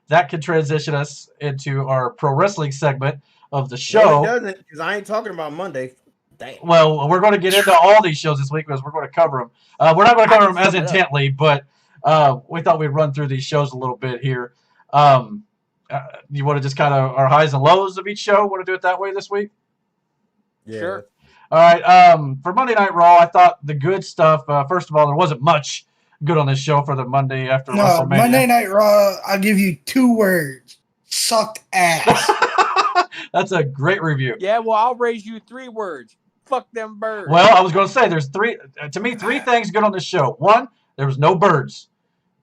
that could transition us into our pro wrestling segment of the show. No, it doesn't, because I ain't talking about Monday. Damn. Well, we're going to get into all these shows this week because we're going to cover them. We're not going to cover them as intently, but we thought we'd run through these shows a little bit here. You want to just kind of our highs and lows of each show? Want to do it that way this week? Yeah. Sure. All right. For Monday Night Raw, I thought the good stuff. First of all, there wasn't much good on this show for the Monday after WrestleMania. Monday Night Raw, I'll give you 2 words: sucked ass. That's a great review. Yeah, well, I'll raise you 3 words. Fuck them birds. Well, I was going to say there's 3 things good on this show. 1, there was no birds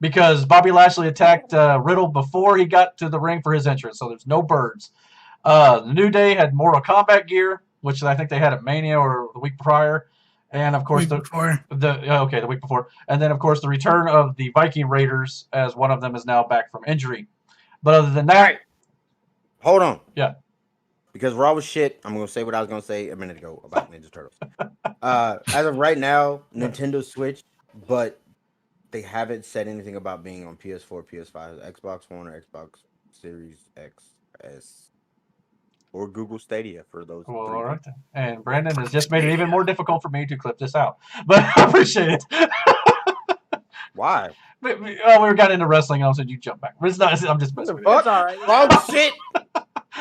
because Bobby Lashley attacked Riddle before he got to the ring for his entrance, so there's no birds. The New Day had Mortal Kombat gear, which I think they had at Mania or the week prior, and of course the week before, and then of course the return of the Viking Raiders as one of them is now back from injury. But other than that, hold on, yeah. Because Raw was shit, I'm going to say what I was going to say a minute ago about Ninja Turtles. As of right now, Nintendo Switch, but they haven't said anything about being on PS4, PS5, Xbox One, or Xbox Series X, S, or Google Stadia for those. Well, all right. And Brandon has just made it even more difficult for me to clip this out. But I appreciate it. Why? We got into wrestling, and I said you jump back. It's not, I'm just messing with you. That's all right. Oh, shit.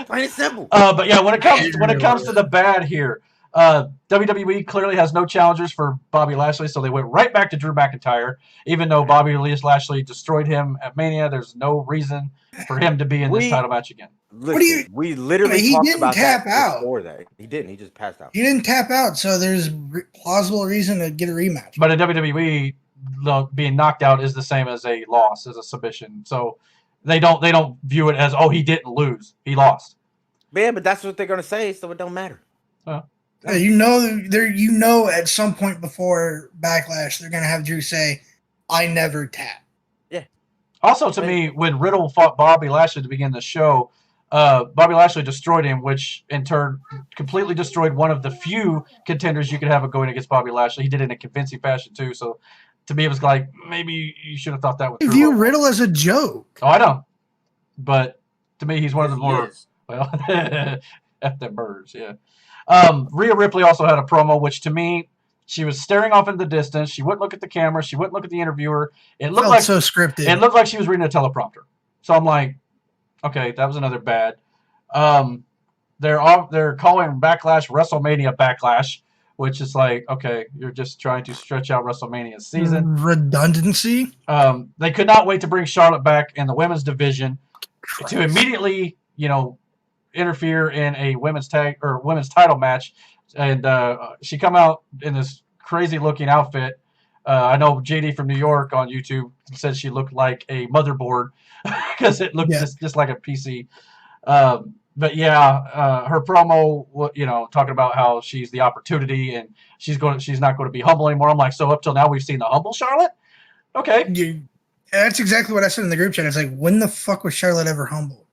Plain and simple. But yeah, when it comes to the bad here, WWE clearly has no challengers for Bobby Lashley, so they went right back to Drew McIntyre. Even though Bobby Lashley destroyed him at Mania, there's no reason for him to be in this title match again. Listen, we literally he talked didn't about tap that out. before that. He didn't. He just passed out. He didn't tap out, so there's plausible reason to get a rematch. But in WWE, being knocked out is the same as a loss, as a submission. So they don't view it as, oh, he didn't lose, he lost. Yeah, but that's what they're gonna say, so it don't matter. You know, at some point before Backlash, they're gonna have Drew say, "I never tap." Yeah. Also, to me, when Riddle fought Bobby Lashley to begin the show, Bobby Lashley destroyed him, which in turn completely destroyed one of the few contenders you could have going against Bobby Lashley. He did it in a convincing fashion too. So to me, it was like maybe you should have thought that was true. View Riddle as a joke. Oh, I know, but to me, he's one of the more. Well, F them birds, yeah. Rhea Ripley also had a promo, which to me, she was staring off in the distance. She wouldn't look at the camera. She wouldn't look at the interviewer. It looked like so scripted. It looked like she was reading a teleprompter. So I'm like, okay, that was another bad. They're calling Backlash WrestleMania Backlash, which is like, okay, you're just trying to stretch out WrestleMania's season. Redundancy. They could not wait to bring Charlotte back in the women's division to immediately, interfere in a women's title match, and she come out in this crazy looking outfit. I know JD from New York on YouTube said she looked like a motherboard because it looked just like a PC. But yeah, her promo, talking about how she's the opportunity and she's not going to be humble anymore. I'm like, so up till now we've seen the humble Charlotte. Okay, that's exactly what I said in the group chat. It's like, when the fuck was Charlotte ever humble?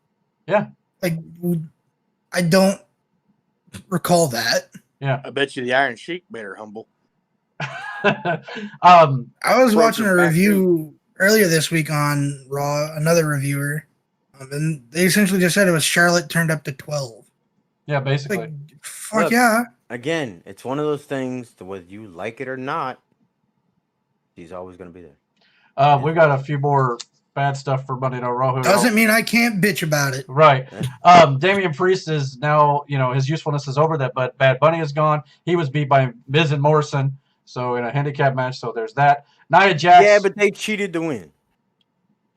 Yeah. Like, I don't recall that. Yeah. I bet you the Iron Sheik made her humble. I was watching a review earlier this week on Raw, another reviewer, and they essentially just said it was Charlotte turned up to 12. Yeah, basically. Like, fuck yeah. Again, it's one of those things that whether you like it or not, she's always going to be there. We've got a few more bad stuff for Monday Night Raw. Doesn't mean I can't bitch about it. Right. Damian Priest is now, his usefulness is over, but Bad Bunny is gone. He was beat by Miz and Morrison, so in a handicap match, so there's that. Nia Jax. Yeah, but they cheated to win.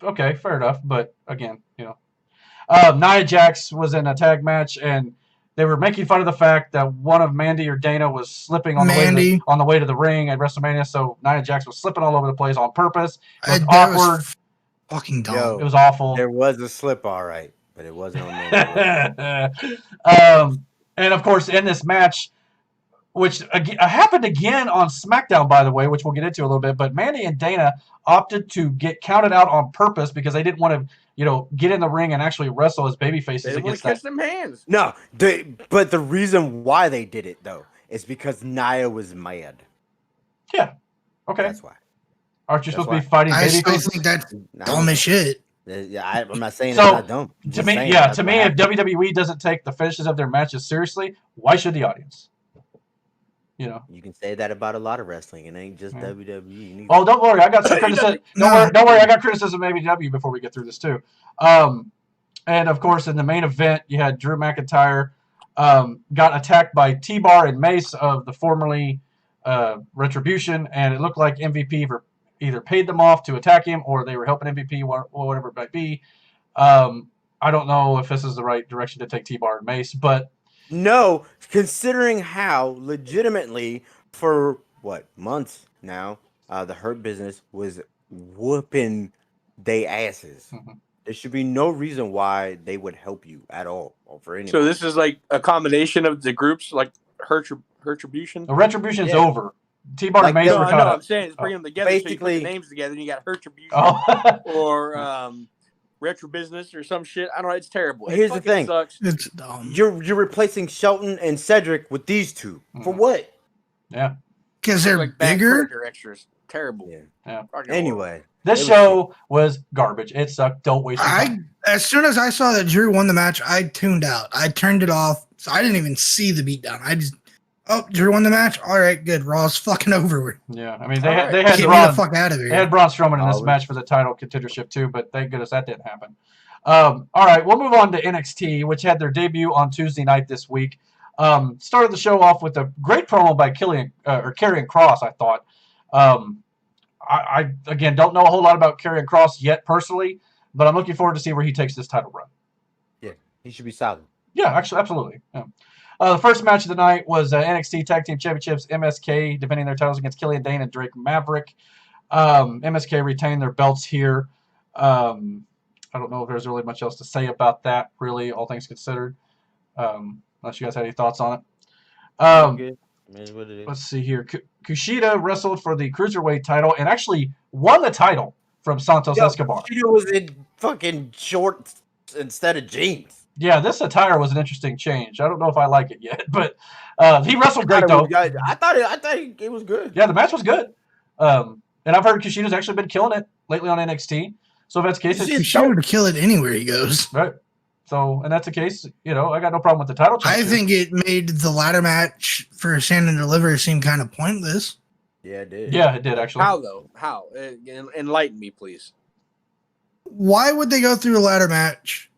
Okay, fair enough, but again, Nia Jax was in a tag match, and they were making fun of the fact that one of Mandy or Dana was slipping on the way to the ring at WrestleMania, so Nia Jax was slipping all over the place on purpose. It was awkward. Fucking dumb. Yo, it was awful. There was a slip, all right, but it wasn't on me. And of course, in this match, which happened again on SmackDown, by the way, which we'll get into a little bit, but Mandy and Dana opted to get counted out on purpose because they didn't want to, get in the ring and actually wrestle as babyfaces against that. Catch them hands. No, but the reason why they did it though is because Nia was mad. Yeah. Okay. That's why. Aren't you supposed to be fighting babyfaces? I still think that's dumb as shit. I'm not saying So, it's not dumb. I'm To just me, saying yeah, that's to what me, if happened. WWE doesn't take the finishes of their matches seriously, why should the audience? You know. You can say that about a lot of wrestling. It ain't just Yeah. WWE. neither. Oh, don't worry, I got some criticism. No. Don't worry, I got criticism of AEW before we get through this too. And of course, in the main event, you had Drew McIntyre got attacked by T-Bar and Mace of the formerly Retribution, and it looked like MVP either paid them off to attack him or they were helping MVP or whatever it might be. I don't know if this is the right direction to take T-Bar and Mace, but No, considering how legitimately for what months now, the Hurt Business was whooping they asses. Mhm. There should be no reason why they would help you at all or for anyone. So this is like a combination of the groups, like Retribution. the Retribution's Yeah. over. T-Bar Like and Mace No, were I caught know. up. I'm saying it's bringing them together. So you put Basically- the names together, and you got Retribution Oh. or Retro Business or some shit. I don't know. It's terrible. It Here's the fucking thing. Sucks. It's dumb. you're replacing Shelton and Cedric with these two for Mhm. what? Yeah. Because they're Like bad bigger. Predator extras. Terrible. Yeah. Yeah. Fucking Anyway, This It was show was garbage. It sucked. Don't waste your time. As soon as I saw that Drew won the match, I tuned out. I turned it off, so I didn't even see the beatdown. I just, Drew won the match. All right, good. Raw's fucking over with. Yeah, I mean All right. they had Get me the Braun, fuck out of they here. had Braun Strowman in this Solid. match for the title contendership too, but thank goodness that didn't happen. All right, we'll move on to NXT, which had their debut on Tuesday night this week. Started the show off with a great promo by Karrion Kross. I thought. I again don't know a whole lot about Karrion Kross yet personally, but I'm looking forward to see where he takes this title run. he should be solid. Yeah, actually, absolutely. Yeah. The first match of the night was NXT Tag Team Championships, MSK defending their titles against Killian Dane and Drake Maverick. MSK retained their belts here. I don't know if there's really much else to say about that, really, all things considered. Unless you guys had any thoughts on it. Good. It is what it is. Let's see here. Kushida wrestled for the Cruiserweight title and actually won the title from Santos Escobar. She was in fucking shorts instead of jeans. Yeah, this attire was an interesting change. I don't know if I like it yet, but he wrestled great, though. I thought it was good. Yeah, the match was good. And I've heard Kushida's actually been killing it lately on NXT. So if that's the case, He should kill it anywhere he goes. right. So, and that's the case, I got no problem with the title change. I think it made the ladder match for Stand and Deliver seem kind of pointless. Yeah, it did. Yeah, it did actually. How though? How? Enlighten me, please. Why would they go through a ladder match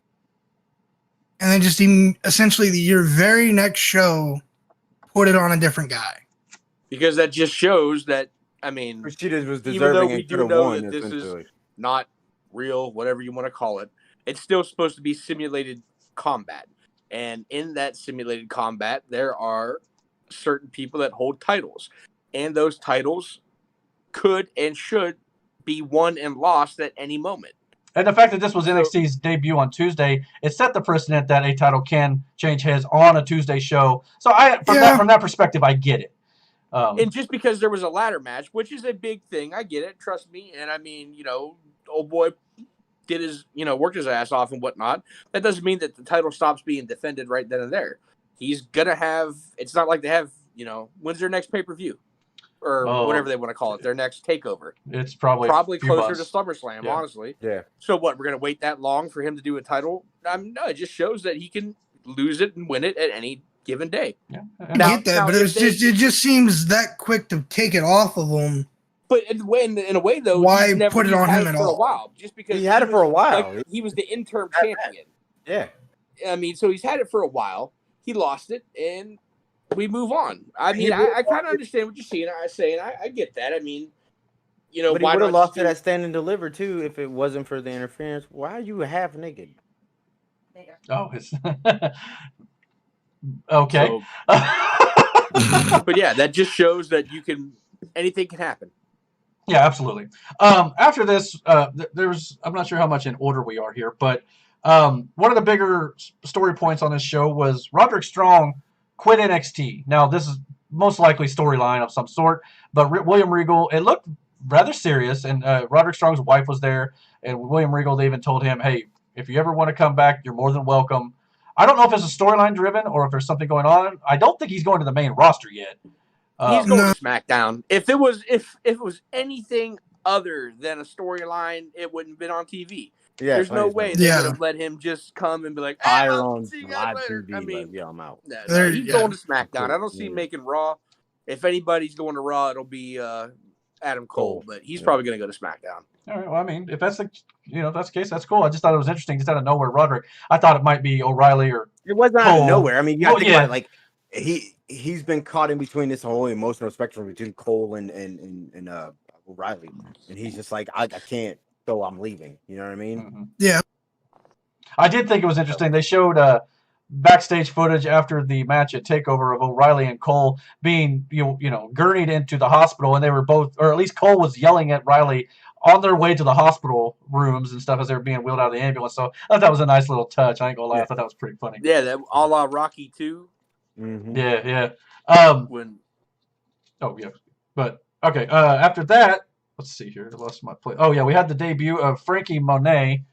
and then just essentially your very next show put it on a different guy? Because that just shows that, I mean, Kushida was Even though deserving we and do could have know won. that this is- essentially. not real, whatever you want to call it, it's still supposed to be simulated combat. And in that simulated combat, there are certain people that hold titles. And those titles could and should be won and lost at any moment. And the fact that this was NXT's debut on Tuesday, it set the precedent that a title can change hands on a Tuesday show. So from that perspective, I get it. And just because there was a ladder match, which is a big thing, I get it, trust me. And I mean, old boy did his, worked his ass off and whatnot. That doesn't mean that the title stops being defended right then and there. He's gonna have. It's not like they have. When's their next pay-per-view, or whatever they want to call it, their next takeover. It's probably Probably a few closer months. to SummerSlam, Yeah. honestly. Yeah. So what? We're gonna wait that long for him to do a title? No, it just shows that he can lose it and win it at any given day. Yeah. I get that, but it just seems that quick to take it off of him. But in a way, though, Why he's put it on had him at for a all? while? Just because He had it for a while. like, he was the interim champion. Yeah. I mean, so he's had it for a while. He lost it, and we move on. I mean, I kind of understand what you're saying. I get that. I mean, But he why would have not lost just it at Stand and Deliver too if it wasn't for the interference. Why are you half naked? Oh, it's okay. So, but yeah, that just shows that anything can happen. Yeah, absolutely. After this, there's I'm not sure how much in order we are here, but one of the bigger story points on this show was Roderick Strong quit NXT. Now, this is most likely storyline of some sort, but William Regal, it looked rather serious, and Roderick Strong's wife was there, and William Regal, they even told him, hey, if you ever want to come back, you're more than welcome. I don't know if it's a storyline driven or if there's something going on. I don't think he's going to the main roster yet. He's going No. to SmackDown. If it was anything other than a storyline, it wouldn't have been on TV. Yeah, There's no plenty of way stuff. they Yeah. would have let him just come and be like, hey, Fire well, on see you guys live later. TV. I mean, like, yeah, I'm out. no, There- he's yeah. going to SmackDown. I don't see him Yeah. making Raw. If anybody's going to Raw, it'll be Adam Cole, Cole. but he's Yeah. probably going to go to SmackDown. All right. Well, I mean, if that's the case, that's cool. I just thought it was interesting, just out of nowhere, Roderick. I thought it might be O'Reilly or It wasn't out Cole. of nowhere. I mean, you got to Well, think yeah. about it. Like he's been caught in between this whole emotional spectrum between Cole and O'Reilly, and he's just like, I can't, so I'm leaving. You know what I mean? Mhm. Yeah. I did think it was interesting. They showed backstage footage after the match at Takeover of O'Reilly and Cole being gurneyed into the hospital, and they were both, or at least Cole was yelling at Riley on their way to the hospital rooms and stuff as they were being wheeled out of the ambulance. So I thought that was a nice little touch. I ain't gonna lie, I thought that was pretty funny. Yeah, that a la Rocky 2. Mm-hmm. Yeah. When Oh yeah, but okay. After that, let's see here. I lost my place. Oh yeah, we had the debut of Frankie Monet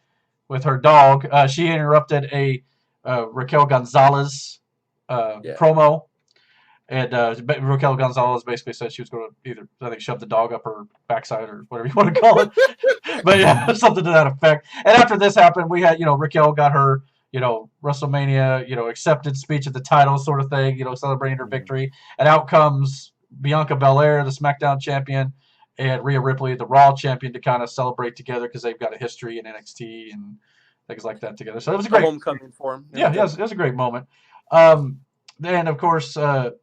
with her dog. She interrupted a Raquel Gonzalez promo, and Raquel Gonzalez basically said she was going to either, I think, shove the dog up her backside or whatever you want to call it. But yeah, something to that effect. And after this happened, we had Raquel got her WrestleMania accepted speech at the title sort of thing, celebrating her victory, and out comes Bianca Belair, the SmackDown champion, and Rhea Ripley, the Raw champion, to kind of celebrate together because they've got a history in NXT and things like that together. So it was a a great homecoming for him. Yeah, it was a great moment. Then of course, what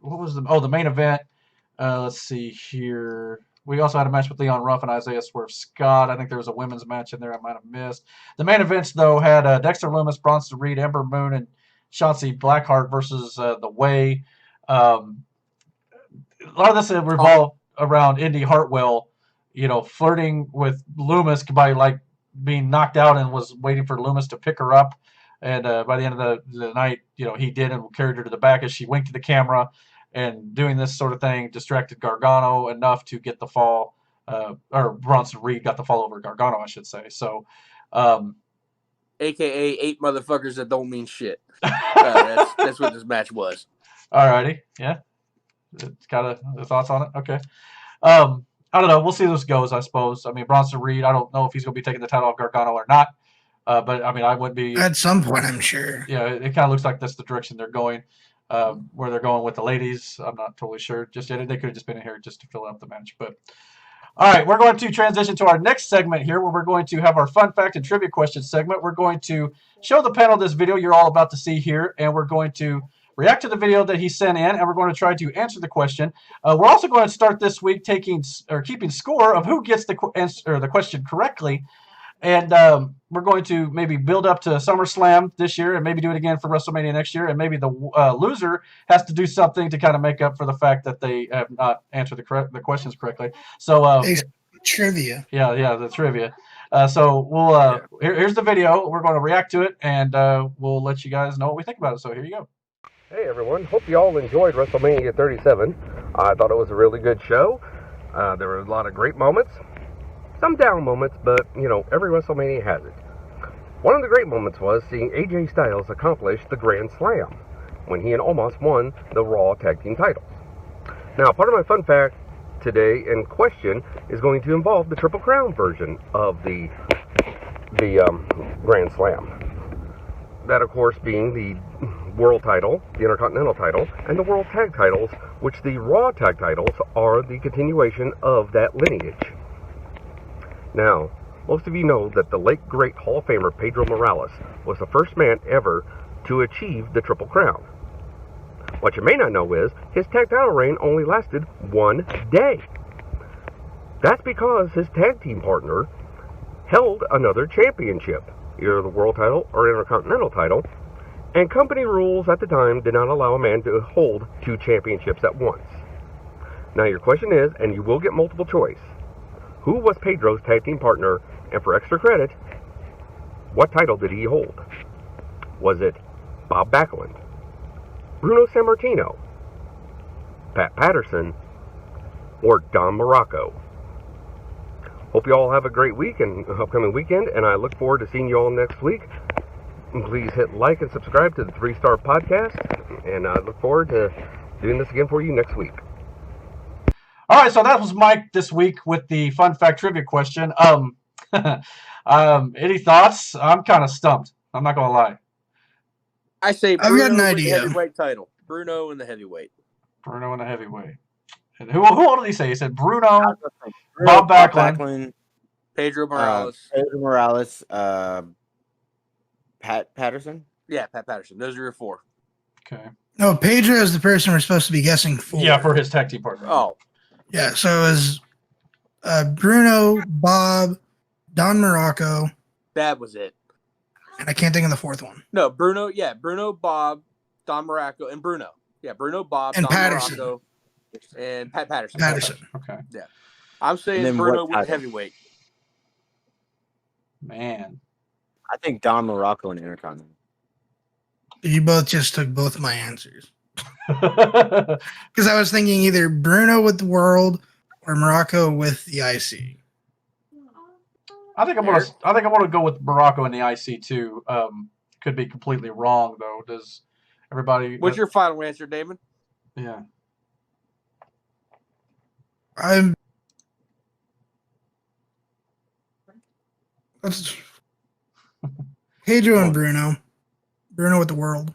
was the main event? Let's see here. We also had a match with Leon Ruff and Isaiah Swerve Scott. I think there was a women's match in there I might have missed. The main events, though, had Dexter Lumis, Bronson Reed, Ember Moon, and Shotzi Blackheart versus The Way. A lot of this revolved around Indy Hartwell, flirting with Lumis by being knocked out and was waiting for Lumis to pick her up. And by the end of the night, he did and carried her to the back as she winked to the camera. And doing this sort of thing distracted Gargano enough to get the fall, or Bronson Reed got the fall over Gargano, I should say. So, AKA 8 motherfuckers that don't mean shit. That's what this match was. Alrighty, yeah. It's kind of the thoughts on it. Okay. I don't know. We'll see how this goes, I suppose. I mean, Bronson Reed, I don't know if he's going to be taking the title off Gargano or not. But I mean, I would be At some point, I'm sure. Yeah, it kind of looks like that's the direction they're going. Where they're going with the ladies, I'm not totally sure just yet. They could have just been in here just to fill out the match. But all right, we're going to transition to our next segment here, where we're going to have our fun fact and trivia question segment. We're going to show the panel this video you're all about to see here, and we're going to react to the video that he sent in, and we're going to try to answer the question. We're also going to start this week keeping score of who gets the question correctly. And we're going to maybe build up to SummerSlam this year and maybe do it again for WrestleMania next year. And maybe the loser has to do something to kind of make up for the fact that they have not answered the questions correctly. So trivia. Yeah, the trivia. So we'll here's the video. We're going to react to it, and we'll let you guys know what we think about it. So here you go. Hey everyone, hope you all enjoyed WrestleMania 37. I thought it was a really good show. There were a lot of great moments. Some down moments, but, every WrestleMania has it. One of the great moments was seeing AJ Styles accomplish the Grand Slam when he and Omos won the Raw Tag Team titles. Now, part of my fun fact today in question is going to involve the Triple Crown version of the Grand Slam. That, of course, being the World title, the Intercontinental title, and the World Tag titles, which the Raw Tag titles are the continuation of that lineage. Now, most of you know that the late great Hall of Famer Pedro Morales was the first man ever to achieve the Triple Crown. What you may not know is his tag title reign only lasted 1 day. That's because his tag team partner held another championship, either the world title or intercontinental title, and company rules at the time did not allow a man to hold 2 championships at once. Now your question is, and you will get multiple choice, who was Pedro's tag team partner, and for extra credit, what title did he hold? Was it Bob Backlund, Bruno Sammartino, Pat Patterson, or Don Morocco? Hope you all have a great week and upcoming weekend, and I look forward to seeing you all next week. And please hit like and subscribe to the 3-Star Podcast, and I look forward to doing this again for you next week. All right, so that was Mike this week with the fun fact trivia question. Any thoughts? I'm kind of stumped. I'm not gonna lie. I say I've got Bruno an with the idea. heavyweight title. Bruno in the heavyweight. Bruno in the heavyweight. And who all did he say? He said Bruno, Bob Backlund, Pedro Morales. Pedro Morales, Pat Patterson. Yeah, Pat Patterson. Those are your 4. Okay. No, Pedro is the person we're supposed to be guessing for. Yeah, for his tag team partner. Oh, Yeah, so it was Bruno, Bob, Don Morocco, that was it. and I can't think of the fourth one. No, Bruno. Yeah, Bruno, Bob, Don Morocco, and Bruno. Yeah, Bruno, Bob, And Don Patterson. Morocco, and Pat Patterson. Patterson. Okay. I'm And saying then Bruno what with the title? heavyweight. Man. I think Don Morocco and Intercontinental. You both just took both of my answers. Because I was thinking either Bruno with the world or Morocco with the IC. I think I'm gonna go with Morocco in the IC too. Could be completely wrong though. Does everybody? What's your final answer, Damon? Yeah. I'm. That's Pedro and Bruno. Bruno with the world.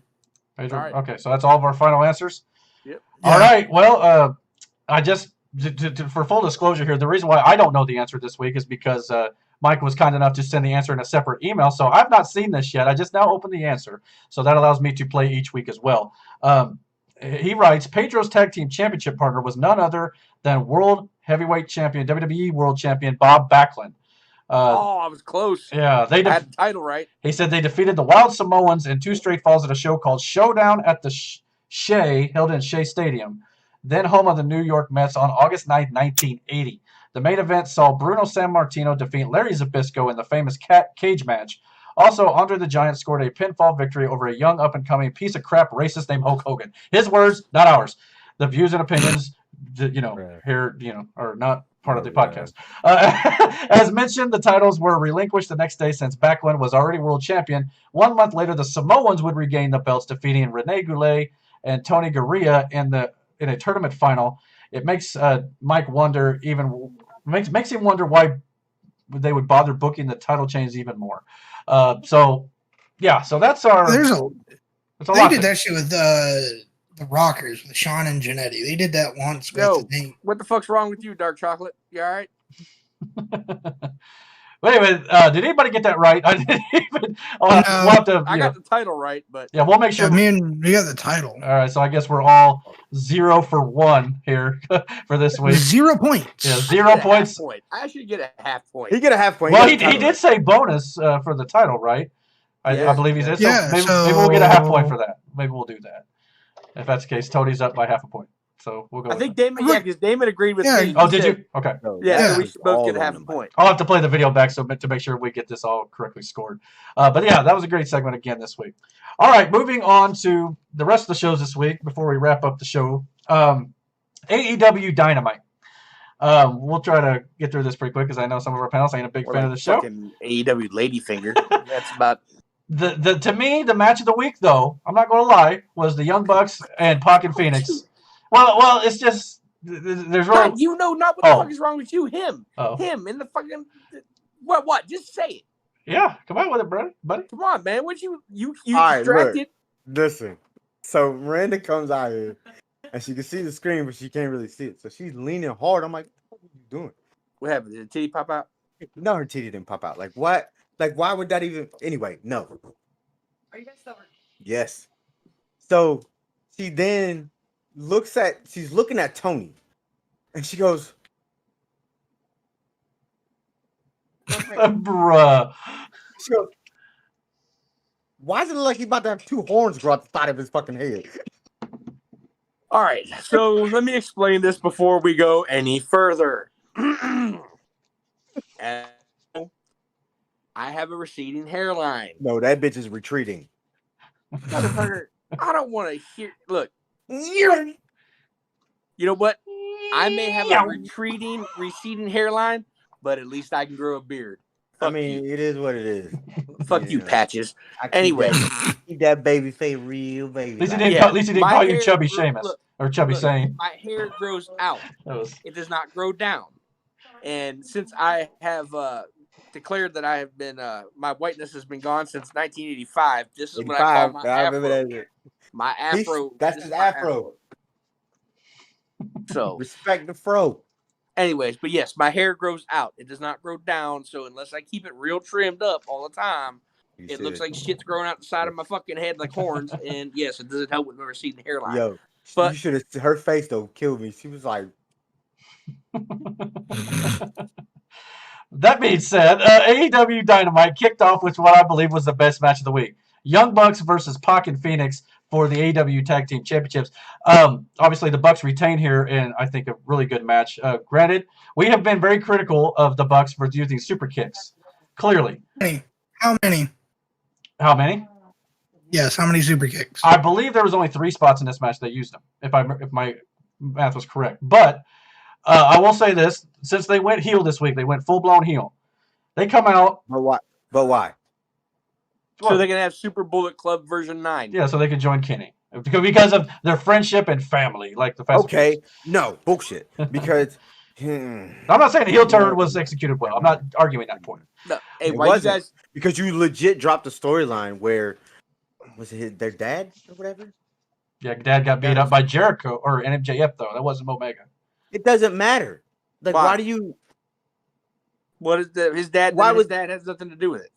Pedro? All right. Okay, so that's all of our final answers. Yep. All right. Well, I just for full disclosure here, the reason why I don't know the answer this week is because Mike was kind enough to send the answer in a separate email. So I've not seen this yet. I just now opened the answer, so that allows me to play each week as well. He writes, Pedro's tag team championship partner was none other than World Heavyweight Champion, WWE World Champion Bob Backlund. I was close. Yeah, I had the title right. He said they defeated the Wild Samoans in 2 straight falls at a show called Showdown at the Shea, held in Shea Stadium, then home of the New York Mets on August 9th, 1980. The main event saw Bruno Sammartino defeat Larry Zbyszko in the famous cage match. Also, Andre the Giant scored a pinfall victory over a young up-and-coming piece of crap racist named Hulk Hogan. His words, not ours. The views and opinions, here, are not part of the podcast. As mentioned, the titles were relinquished the next day since Backlund was already world champion. 1 month later, the Samoans would regain the belts, defeating Rene Goulet and Tony Garea in a tournament final. It makes Mike wonder makes him wonder why they would bother booking the title change even more. So that's our. They lot did that shit with the Rockers with Sean and Jannetty. They did that once. Yo, what the fuck's wrong with you, Dark Chocolate? You all right? Wait a minute. Did anybody get that right? I didn't even. We'll have to, I got the title right, but yeah, we'll make sure. We got the title. All right, so I guess we're all 0 for 1 here for this week. 0 points. Yeah, 0 points. Point. I should get a half point. He get a half point. Well, he did say bonus for the title, right? I believe he said. Yeah, maybe we'll get a half point for that. Maybe we'll do that. If that's the case, Tony's up by half a point. So we'll go. I think Damon, because Damon agreed with me. Oh, did you? Okay. Yeah, so we should both get a half a point. I'll have to play the video back to make sure we get this all correctly scored. But yeah, that was a great segment again this week. All right, moving on to the rest of the shows this week before we wrap up the show. AEW Dynamite. We'll try to get through this pretty quick because I know some of our panelists ain't a big fan of the show. Fucking AEW Ladyfinger. That's about. To me, the match of the week, though, I'm not going to lie, was the Young Bucks and Pac and Phoenix. Well, it's just there's really not what the fuck is wrong with you. Him in the fucking what? Just say it. Yeah, come on with it, buddy. Come on, man. What you right, distracted? Listen. So Miranda comes out here and she can see the screen, but she can't really see it. So she's leaning hard. I'm like, what are you doing? What happened? Did the titty pop out? No, her titty didn't pop out. Like what? Like why would that even? Anyway, no. Are you guys stubborn? Yes. So she then she's looking at Tony, and she goes, Bruh. She goes, why does it look like he's about to have 2 horns grow out the side of his fucking head? All right, so let me explain this before we go any further. I have a receding hairline. No, that bitch is retreating. Motherfucker, I don't want to hear. Look, you know what? I may have a receding hairline, but at least I can grow a beard. Fuck it is what it is. Fuck you, Patches. Anyway, keep that baby face real baby. At least he didn't call you Chubby Seamus. Or Chubby Look, saying. my hair grows out. That was It does not grow down. And since I have declared that I have been, my whiteness has been gone since 1985, this is what I call 85. my I remember afro. that. My afro. That's this his is my afro. So, Respect the fro. anyways, but yes, my hair grows out. It does not grow down. So unless I keep it real trimmed up all the time, it looks like shit's growing out the side of my fucking head like horns. And yes, it doesn't help with my receding hairline. Yo, But- you should have. Her face though killed me. She was like, That being said, AEW Dynamite kicked off with what I believe was the best match of the week. Young Bucks versus Pac and Phoenix for the AEW Tag Team Championships. Obviously, the Bucks retain here in, I think, a really good match. Granted, we have been very critical of the Bucks for using super kicks. Clearly. How many? How many? Yes, how many super kicks? I believe there was only 3 spots in this match they used them, if my math was correct. But I will say this. Since they went heel this week, they went full-blown heel. They come out. but why? But why? So they can have Super Bullet Club version 9. Yeah, so they can join Kenny. Because of their friendship and family, like the Fast and Okay, Furious. no bullshit. Because I'm not saying the heel turn was executed well. I'm not arguing that point. No, hey, it why you wasn't. guys? Because you legit dropped a storyline where was it their dad or whatever? Yeah, Dad got beat up by Jericho or MJF though. That wasn't Omega. It doesn't matter. Like, Why? why do you? What is his dad? Why His would- dad has nothing to do with it?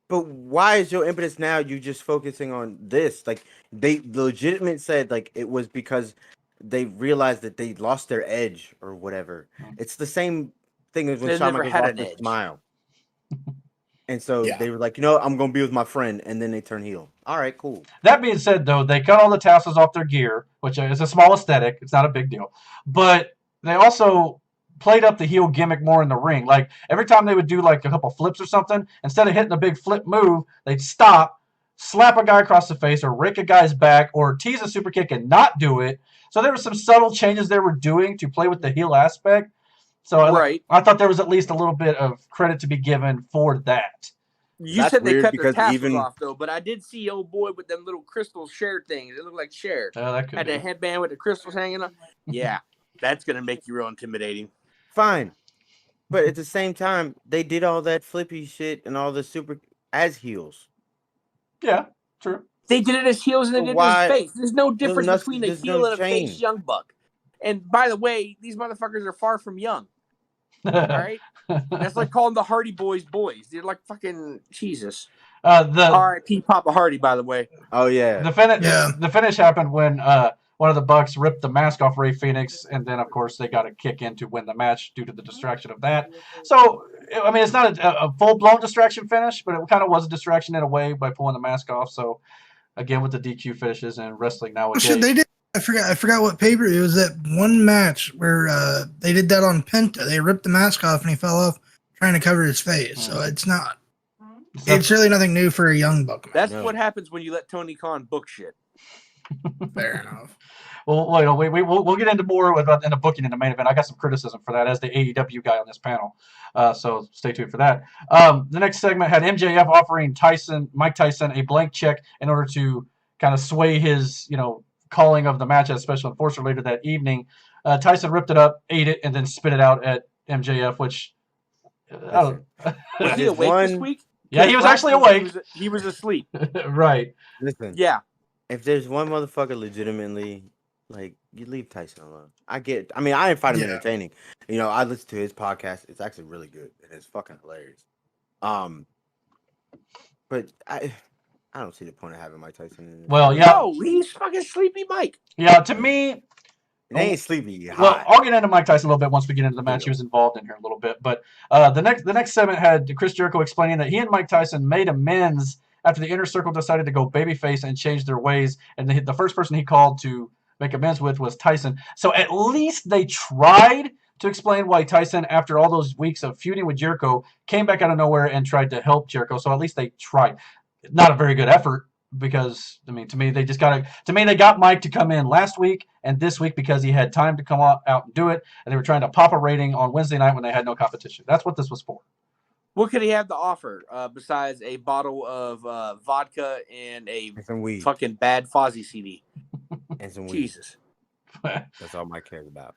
But why is your impetus now? You just focusing on this? Like they legitimate said, like it was because they realized that they lost their edge or whatever. It's the same thing as when They Shawn never Michaels had lost an his edge. smile. And so Yeah. they were like, you know, I'm gonna be with my friend, and then they turn heel. All right, cool. That being said, though, they cut all the tassels off their gear, which is a small aesthetic. It's not a big deal. But they also played up the heel gimmick more in the ring. Like, every time they would do, like, a couple flips or something, instead of hitting a big flip move, they'd stop, slap a guy across the face, or rake a guy's back, or tease a super kick and not do it. So there were some subtle changes they were doing to play with the heel aspect. So Right. I thought there was at least a little bit of credit to be given for that. You That's said they weird cut their because tassels even- off though, but I did see old boy with them little crystal Cher things. It looked like Cher. That could Had be. a headband with the crystals hanging up. Yeah, that's gonna make you real intimidating. Fine. But at the same time, they did all that flippy shit and all the super as heels. Yeah, true. They did it as heels and they So did it why- as face. There's no difference nothing- between a there's heel no and a face change. young buck. And by the way, these motherfuckers are far from young. All right, that's like calling the Hardy Boys boys. They're like fucking Jesus. The R.I.P. Papa Hardy, by the way. Oh yeah. the finish happened when one of the Bucks ripped the mask off Rey Fenix, and then of course they got a kick in to win the match due to the distraction of that. So I mean, it's not a full blown distraction finish, but it kind of was a distraction in a way by pulling the mask off. So again, with the DQ finishes and wrestling Oh, nowadays, shit, they did. I forgot what paper it was. That one match where they did that on Penta. They ripped the mask off and he fell off trying to cover his face. So it's not. It's really nothing new for a young buck. That's No. what happens when you let Tony Khan book shit. Fair enough. Well, we'll get into more about in the booking in the main event. I got some criticism for that as the AEW guy on this panel, so stay tuned for that. The next segment had MJF offering Mike Tyson a blank check in order to kind of sway his, calling of the match as special enforcer later that evening. Tyson ripped it up, ate it, and then spit it out at MJF, which I don't. Was he There's awake this one- week? Yeah, he was actually awake. He was asleep. Right. Listen. Yeah. If there's one motherfucker legitimately, like, you leave Tyson alone. I didn't find him Yeah. entertaining. I listen to his podcast. It's actually really good. And it's fucking hilarious. But I don't see the point of having Mike Tyson in it. Well, yeah, No, he's fucking Sleepy Mike. yeah. To me, It ain't sleepy. well, Hot. I'll get into Mike Tyson a little bit once we get into the match he was involved in here a little bit. But the next segment had Chris Jericho explaining that he and Mike Tyson made amends after the Inner Circle decided to go babyface and change their ways. And the first person he called to make amends with was Tyson. So at least they tried to explain why Tyson, after all those weeks of feuding with Jericho, came back out of nowhere and tried to help Jericho. So at least they tried. Not a very good effort. Because to me, they got Mike to come in last week and this week because he had time to come out and do it, and they were trying to pop a rating on Wednesday night when they had no competition. That's what this was for. What could he have to offer besides a bottle of vodka and a And some weed. fucking bad Fozzy CD? And some weed. Jesus. That's all Mike cares about.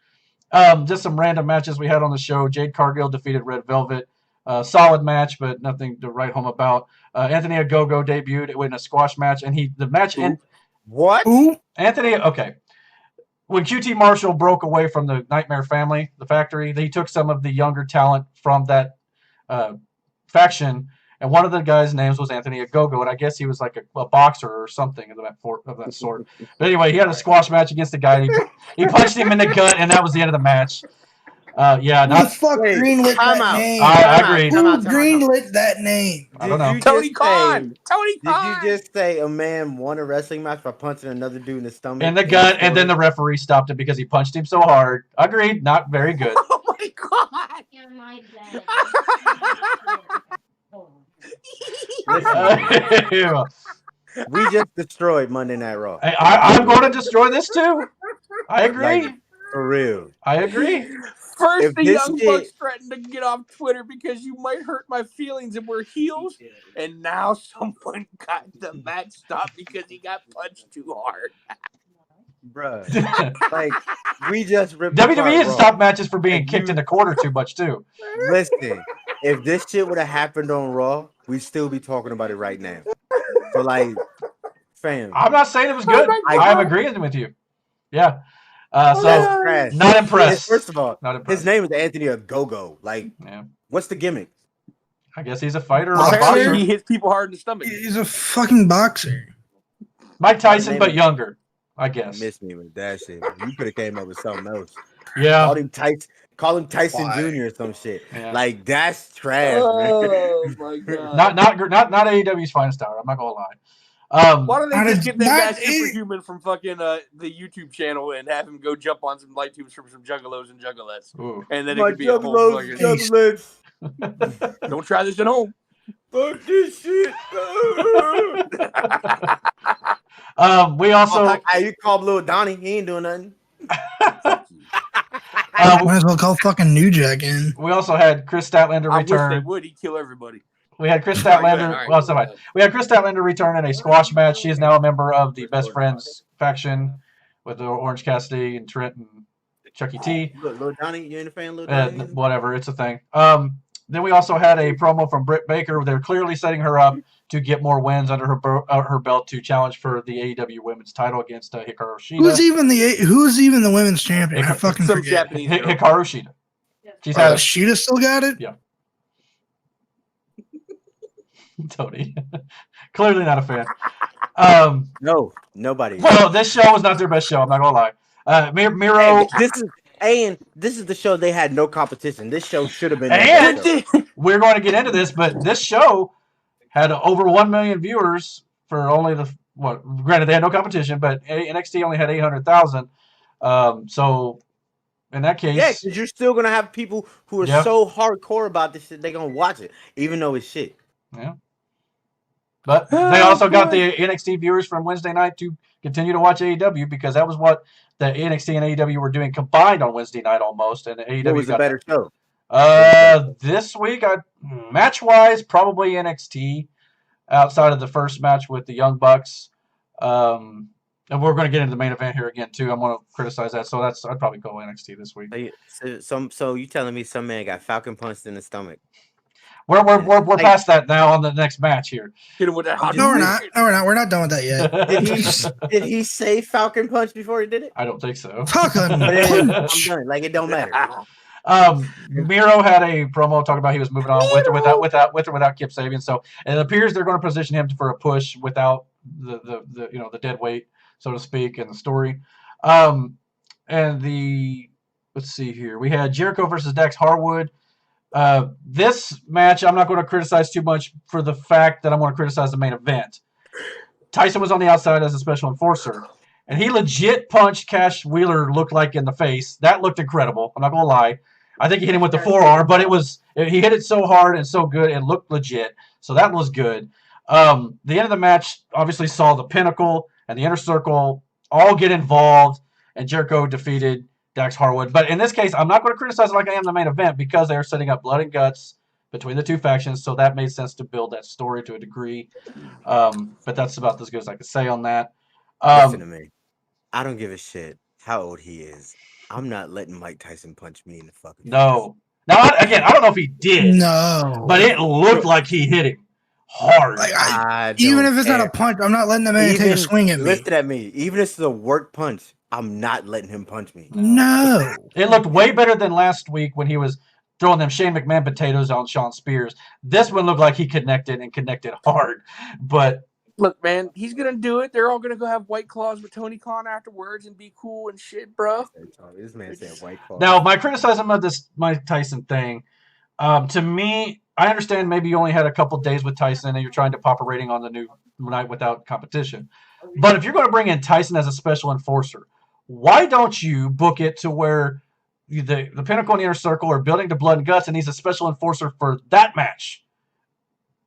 Just some random matches we had on the show. Jade Cargill defeated Red Velvet. Solid match, but nothing to write home about. Anthony Ogogo debuted in a squash match, and the match ended. What? Who? Anthony, okay. When QT Marshall broke away from the Nightmare family, the factory, he took some of the younger talent from that faction, and one of the guys' names was Anthony Ogogo, and I guess he was like a boxer or something of that sort. But anyway, he had a squash match against the guy. And he punched him in the gut, and that was the end of the match. Yeah, Who the fuck greenlit that name? I agree. Who greenlit that name? I don't know. Tony Khan. Tony Khan. Did you just say a man won a wrestling match by punching another dude in the stomach? In the gut, and then the referee stopped it because he punched him so hard. Agreed. Not very good. Oh my god. In my bed. We just destroyed Monday Night Raw. I'm going to destroy this too. I agree. Like, for real. I agree. First, If the this Young shit- Bucks threatened to get off Twitter because you might hurt my feelings and we're heels. And now someone got the match stopped because he got punched too hard. Bruh. Like, we just ripped WWE apart has Raw. stopped matches for being If kicked you- in the quarter too much too. Listen, if this shit would have happened on Raw, we'd still be talking about it right now. So, like, fam. I'm not saying it was good. my I am God. agreeing with you. Yeah. That's So trash. not impressed. First of all, Not impressed. his name is Anthony Ogogo. Like, Yeah. what's the gimmick? I guess he's a fighter or a Boxer? boxer. He hits people hard in the stomach. He's a fucking boxer. Mike Tyson, but younger, I guess. Miss me with that shit. You could have came up with something else. Yeah. Call him Tyson Why? Jr. or some shit. Yeah. Like, that's trash, man. Oh my god. Not AEW's finest hour. I'm not gonna lie. Why don't they That just is get that not guy it. Superhuman from fucking the YouTube channel and have him go jump on some light tubes from some juggalos and juggalettes? Ooh. And then it My could be a whole juggalos, fucking... juggalos. Don't try this at home. Fuck this shit. We also You call Lil Donnie, he ain't doing nothing. Might as well call fucking New Jack in. we also had Chris Statlander I wish they return. would. He'd kill everybody. We had Chris All right, Statlander. go ahead, all right, Well, go so fine. ahead. We had Chris Statlander return in a squash match. She is now a member of the Best Friends faction with the Orange Cassidy and Trent and Chucky T. Look, Lil Donnie, you ain't a fan of Lil Donnie? Whatever, it's a thing. Then we also had a promo from Britt Baker. They're clearly setting her up to get more wins under her belt to challenge for the AEW Women's Title against Hikaru Shida. Who's even the women's champion? I fucking Some forget. Japanese girl. Hikaru Shida. She's had Sheeta still got it? Tony. Clearly not a fan. No, nobody. Well, this show was not their best show. I'm not gonna lie. Miro. This is the show they had no competition. This show should have been. And their show. we're going to get into this, but this show had over 1 million viewers for only granted they had no competition, but NXT only had 800,000. So in that case, Yeah, because you're still gonna have people who are so hardcore about this shit, they're gonna watch it, even though it's shit. Yeah. But they also got the NXT viewers from Wednesday night to continue to watch AEW because that was what the NXT and AEW were doing combined on Wednesday night almost. And AEW What was a better show? This week, match-wise, probably NXT outside of the first match with the Young Bucks. And we're going to get into the main event here again, too. I'm going to criticize that. So I'd probably go NXT this week. So you telling me some man got Falcon punched in the stomach? We're past that now on the next match here. Hit him with that hot No, we're not. No, we're not. We're not done with that yet. Did he say Falcon punch before he did it? I don't think so. Falcon I'm punch. done. Like, it don't matter. Miro had a promo talking about he was moving on with or without Kip Sabian. So it appears they're going to position him for a push without the dead weight, so to speak, in the story. Let's see here. We had Jericho versus Dax Harwood. This match, I'm not going to criticize too much for the fact that I'm going to criticize the main event. Tyson was on the outside as a special enforcer, and he legit punched Cash Wheeler, looked like, in the face. That looked incredible. I'm not going to lie. I think he hit him with the forearm, but he hit it so hard and so good, it looked legit. So that was good. The end of the match obviously saw the Pinnacle and the Inner Circle all get involved, and Jericho defeated Dax Harwood. But in this case, I'm not going to criticize it like I am the main event because they are setting up blood and guts between the two factions, so that made sense to build that story to a degree. But that's about as good as I can say on that. Listen to me. I don't give a shit how old he is. I'm not letting Mike Tyson punch me in the fucking face. No. Now, again, I don't know if he did. No. But it looked like he hit him hard. Like, even if it's not a punch, I'm not letting the man take a swing at me. Listen at me. Even if it's a work punch, I'm not letting him punch me. No. It looked way better than last week when he was throwing them Shane McMahon potatoes on Sean Spears. This one looked like he connected hard. But look, man, he's gonna do it. They're all gonna go have White Claws with Tony Khan afterwards and be cool and shit, bro. This man said White Claws. Now, my criticism of this Mike Tyson thing, to me, I understand maybe you only had a couple days with Tyson and you're trying to pop a rating on the new night without competition. But if you're going to bring in Tyson as a special enforcer, why don't you book it to where the Pinnacle and the Inner Circle are building to blood and guts and he's a special enforcer for that match?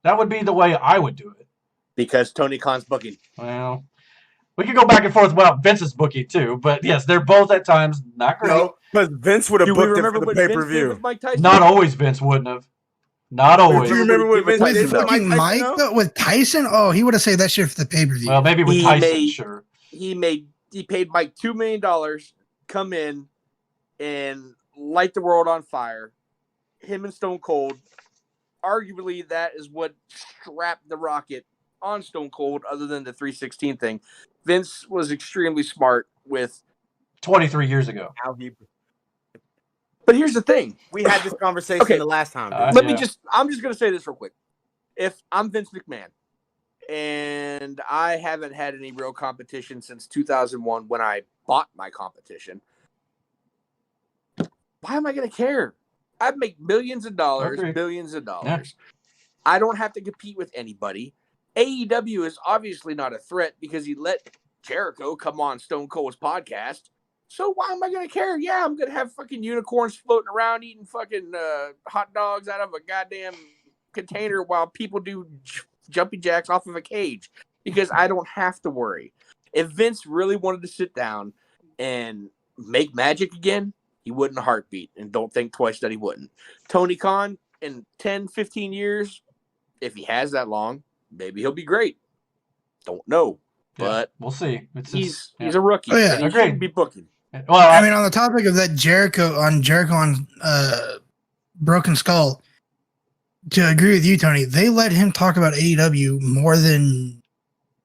That would be the way I would do it. Because Tony Khan's booking. Well, we could go back and forth about Vince's booking too, but yes, they're both at times not great. No, because Vince would have booked it for the pay-per-view. Not always Vince wouldn't have. Not always. Do you remember what Vince With did for fucking Mike Mike, Tyson? with Tyson? Oh, he would have saved that shit for the pay-per-view. Well, maybe with Tyson, sure. He paid Mike $2 million, come in and light the world on fire. Him and Stone Cold. Arguably, that is what strapped the rocket on Stone Cold, other than the 316 thing. Vince was extremely smart with 23 years ago. But here's the thing. We had this conversation the last time. I'm just going to say this real quick. If I'm Vince McMahon and I haven't had any real competition since 2001 when I bought my competition, why am I going to care? I make millions of dollars, billions of dollars. Yeah. I don't have to compete with anybody. AEW is obviously not a threat because he let Jericho come on Stone Cold's podcast. So why am I going to care? Yeah, I'm going to have fucking unicorns floating around eating fucking hot dogs out of a goddamn container while people do jumping jacks off of a cage because I don't have to worry. If Vince really wanted to sit down and make magic again, he wouldn't a heartbeat, and don't think twice that he wouldn't. Tony Khan, in 10, 15 years, if he has that long, maybe he'll be great. Don't know, but we'll see. He's a rookie. Oh, yeah. And he shouldn't be booking. Well, I mean, on the topic of that Jericho on Broken Skull, to agree with you, Tony, they let him talk about AEW more than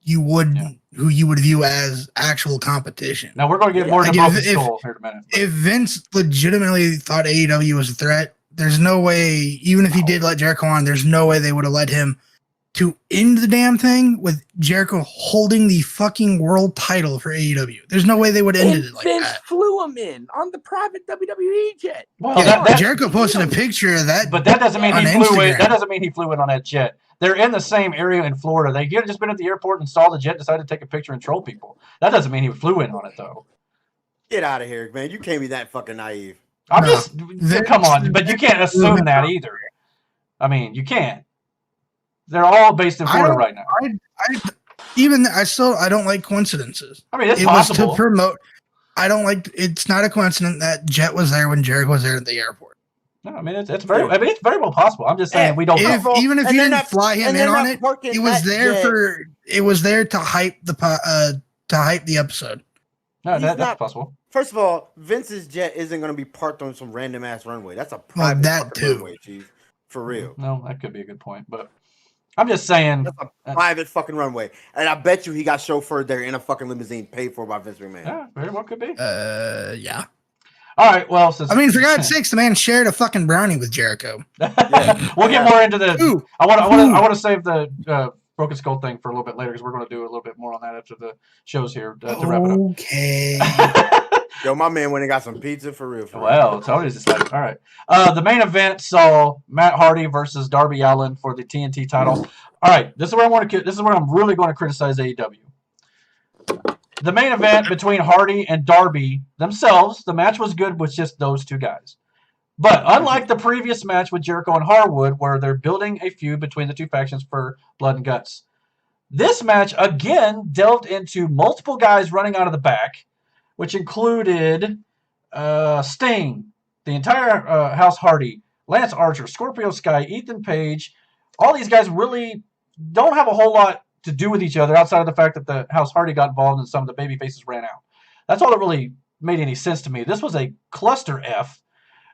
you would who you would view as actual competition. Now we're going to get more into Broken Skull here in a minute. If Vince legitimately thought AEW was a threat, there's no way, even if he did let Jericho on, there's no way they would have let him to end the damn thing with Jericho holding the fucking world title for AEW. There's no way they would have ended it like Vince that. Flew him in on the private WWE jet. Well, yeah, Jericho posted a picture of that, but that doesn't mean he flew Instagram. in. That doesn't mean he flew in on that jet. They're in the same area in Florida. They could have just been at the airport and saw the jet, decided to take a picture and troll people. That doesn't mean he flew in on it, though. Get out of here, man! You can't be that fucking naive. I'm just come on, but you can't assume that either. I mean, you can't. They're all based in Florida right now. I don't like coincidences. I mean, it's it possible. Was to promote. I don't like. It's not a coincidence that Jet was there when Jericho was there at the airport. No, I mean it's very well possible. I'm just saying we don't know. Even if you didn't fly him in on it, it was there it was there to hype the episode. No, that's possible. First of all, Vince's jet isn't going to be parked on some random ass runway. That's a private runway, Chief. For real. No, that could be a good point, but I'm just saying that's a private fucking runway, and I bet you he got chauffeured there in a fucking limousine paid for by Vince McMahon. Yeah, very well could be. Yeah. All right, well, I mean, for God's sakes, the man shared a fucking brownie with Jericho. We'll get more into the. I want to save the Broken Skull thing for a little bit later because we're going to do a little bit more on that after the shows here to wrap it up. Okay. Yo, my man went and got some pizza for real. Well, Tony's just like, all right. The main event saw Matt Hardy versus Darby Allin for the TNT title. All right, this is where I'm really going to criticize AEW. The main event between Hardy and Darby themselves, the match was good with just those two guys. But unlike the previous match with Jericho and Harwood, where they're building a feud between the two factions for blood and guts, this match again delved into multiple guys running out of the back, which included Sting, the entire House Hardy, Lance Archer, Scorpio Sky, Ethan Page. All these guys really don't have a whole lot to do with each other outside of the fact that the House Hardy got involved and some of the baby faces ran out. That's all that really made any sense to me. This was a cluster F,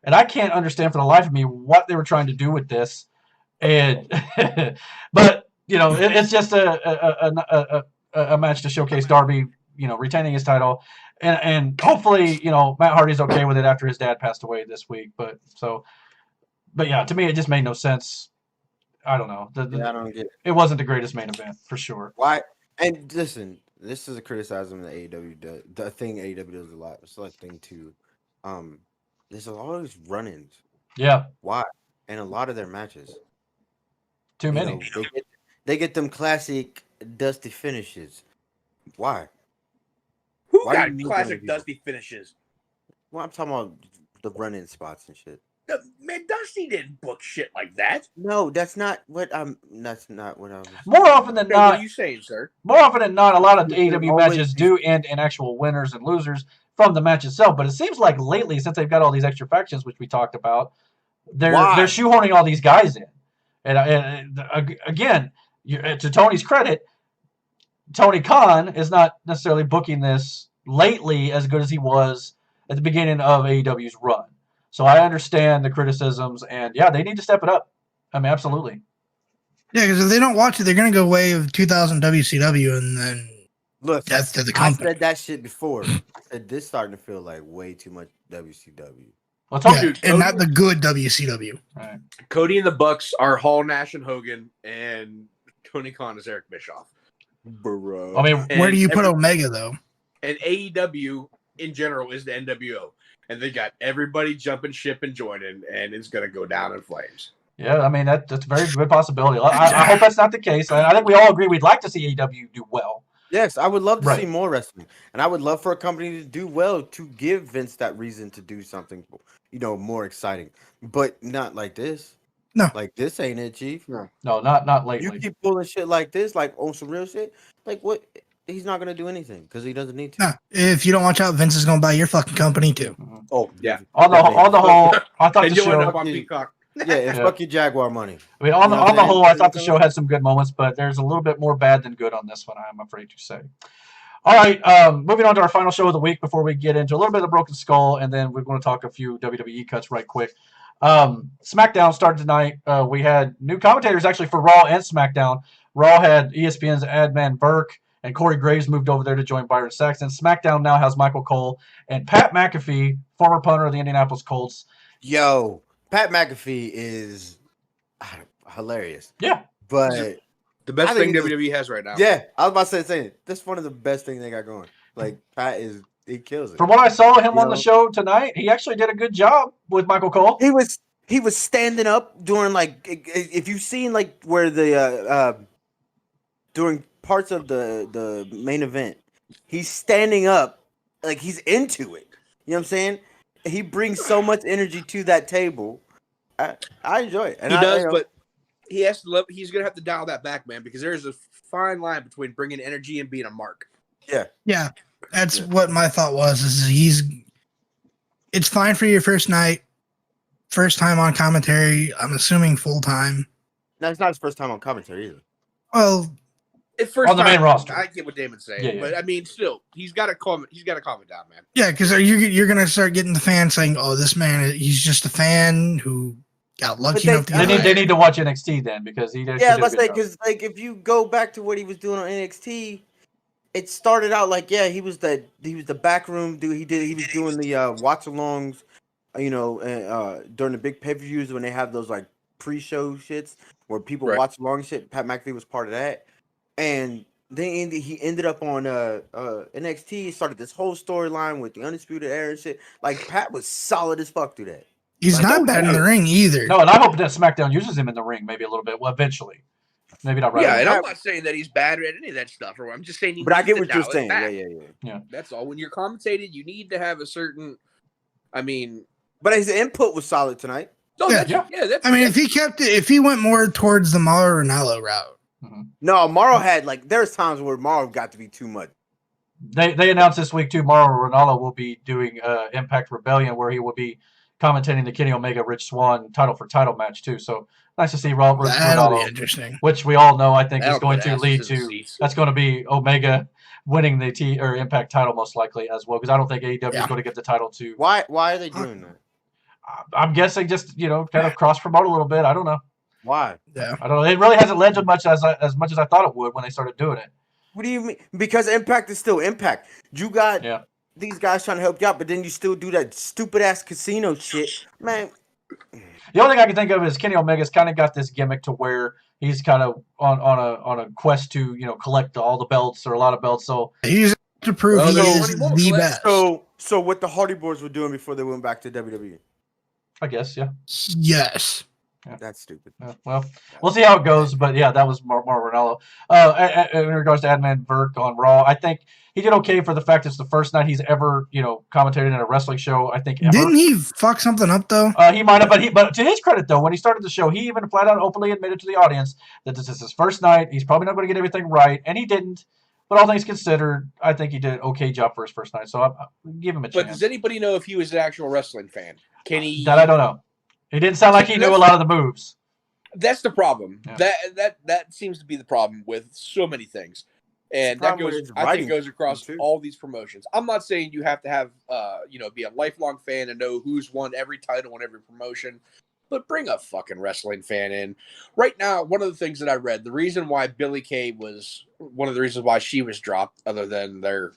and I can't understand for the life of me what they were trying to do with this. And but it's just a match to showcase Darby, retaining his title, and hopefully Matt Hardy's okay with it after his dad passed away this week. But yeah, to me it just made no sense. I don't know. I don't get it. It wasn't the greatest main event for sure. Why? And listen, this is a criticism that AEW does. The thing AEW does a lot. It's like thing too. There's always run-ins. Yeah. Why? And a lot of their matches. Too many. They get them classic dusty finishes. Why? Who Why got do you need classic them to Dusty finishes? Well, I'm talking about the run-in spots and shit. Man, Dusty didn't book shit like that. No, that's not what I'm. That's not what I was. More often than Okay, what not, are you saying, sir? more often than not, a lot of AEW always matches do end in actual winners and losers from the match itself. But it seems like lately, since they've got all these extra factions, which we talked about, they're shoehorning all these guys in. And again, to Tony's credit, Tony Khan is not necessarily booking this lately as good as he was at the beginning of AEW's run. So I understand the criticisms, and yeah, they need to step it up. I mean, absolutely. Yeah, because if they don't watch it, they're going to go way of 2000 WCW and then Look, death to the I company. said that shit before. I said this starting to feel like way too much WCW. Well, Yeah, and not the good WCW. Right. Cody and the Bucks are Hall, Nash, and Hogan, and Tony Khan is Eric Bischoff. Bro. I mean, Where do you put Omega, though? And AEW in general is the NWO. And they got everybody jumping ship and joining, and it's going to go down in flames. yeah, I mean, that's a very good possibility. I hope that's not the case. I think we all agree we'd like to see AEW do well. Yes, I would love to Right. see more wrestling, and I would love for a company to do well to give Vince that reason to do something, more exciting. But not like this. No. Like this ain't it, Chief. No. No, not You lately. keep pulling shit like this, like on some real shit. Like what? He's not gonna do anything because he doesn't need to. Nah, if you don't watch out, Vince is going to buy your fucking company, too. Oh, yeah. On the whole, I thought the And you'll end up show. on Peacock. Yeah, and Yeah. fuck your Jaguar money. I mean, on the You know what I'm whole, saying? I thought the show had some good moments, but there's a little bit more bad than good on this one, I'm afraid to say. All right, moving on to our final show of the week before we get into a little bit of Broken Skull, and then we're going to talk a few WWE cuts right quick. Smackdown started tonight. We had new commentators actually for Raw and Smackdown. Raw had ESPN's Adman Burke, and Corey Graves moved over there to join Byron Saxton. SmackDown now has Michael Cole and Pat McAfee, former punter of the Indianapolis Colts. Yo, Pat McAfee is hilarious. Yeah. But The best I thing think WWE has right now. yeah, I was about to say that's one of the best things they got going. Like Pat he kills it. From what I saw him on the Yo. show tonight, he actually did a good job with Michael Cole. He was standing up during if you've seen where the during parts of the main event, he's standing up like he's into it. You know what I'm saying? He brings so much energy to that table. I enjoy it. And He does, but he has to. He's gonna have to dial that back, man, because there's a fine line between bringing energy and being a mark. Yeah, that's what my thought was. It's fine for your first night, first time on commentary. I'm assuming full time. No, it's not his first time on commentary either. Well, At first On the main time, roster. I get what Damon's saying, Yeah. but I mean, still, he's got to calm it down, man. yeah, because you're gonna start getting the fans saying, "Oh, this man, he's just a fan who got lucky But enough to They get." need to watch NXT then because he actually Yeah, did a let's good say job. because if you go back to what he was doing on NXT, it started out he was the backroom dude. He was doing the watch alongs, during the big pay-per-views when they have those pre-show shits where people Right. watch along and shit. Pat McAfee was part of that, and then he ended up on NXT. He started this whole storyline with the Undisputed Era and shit. Like Pat was solid as fuck through that. He's not bad in the ring either. No, and I hope that SmackDown uses him in the ring maybe a little bit. Well, eventually. Maybe not right Yeah, away. and I'm not saying that he's bad at any of that stuff. Or I'm just saying he But I needs get to what you're dial it saying. back. Yeah. That's all. When you're commentating, you need to have a certain. I mean, But his input was solid tonight. no, Yeah. that's I mean, if he went more towards the Mauro Ranallo route, No, Morrow had there's times where Morrow got to be too much. They announced this week too. Mauro Ranallo will be doing Impact Rebellion, where he will be commentating the Kenny Omega Rich Swann title for title match too. So nice to see that'll be Ranallo, interesting. which we all know I think is That'll going put to asses lead in the to. seats. That's going to be Omega winning the Impact title most likely as well, because I don't think AEW is going to get the title to. Why are they doing that? I'm guessing just kind of cross promote a little bit. I don't know. Why? Yeah. I don't know. It really hasn't led to much as much as I thought it would when they started doing it. What do you mean? Because Impact is still Impact. You got these guys trying to help you out, but then you still do that stupid ass casino shit, man. The only thing I can think of is Kenny Omega's kind of got this gimmick to where he's kind of on a quest to collect all the belts or a lot of belts. So he's to prove he is the best. So what the Hardy Boys were doing before they went back to WWE? I guess, yeah. Yes. Yeah. That's stupid. Well, we'll see how it goes, but yeah, that was Mauro Ranallo. In regards to Adnan Virk on Raw, I think he did okay for the fact it's the first night he's ever, commentated in a wrestling show. I think ever. Didn't he fuck something up though? He might have, but to his credit though, when he started the show, he even flat out openly admitted to the audience that this is his first night. He's probably not going to get everything right, and he didn't. But all things considered, I think he did an okay job for his first night. So I'll give him a chance. But does anybody know if he was an actual wrestling fan? Can he? That I don't know. He didn't sound like he knew a lot of the moves. That's the problem. Yeah. That seems to be the problem with so many things, and that goes. I think goes across all these promotions. I'm not saying you have to have, be a lifelong fan and know who's won every title and every promotion, but bring a fucking wrestling fan in. Right now, one of the things that I read, the reason why Billie Kay was one of the reasons why she was dropped, other than their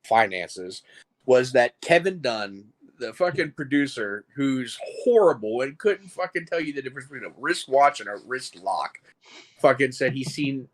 finances, was that Kevin Dunn, the fucking producer, who's horrible and couldn't fucking tell you the difference between a wristwatch and a wrist lock, fucking said he's seen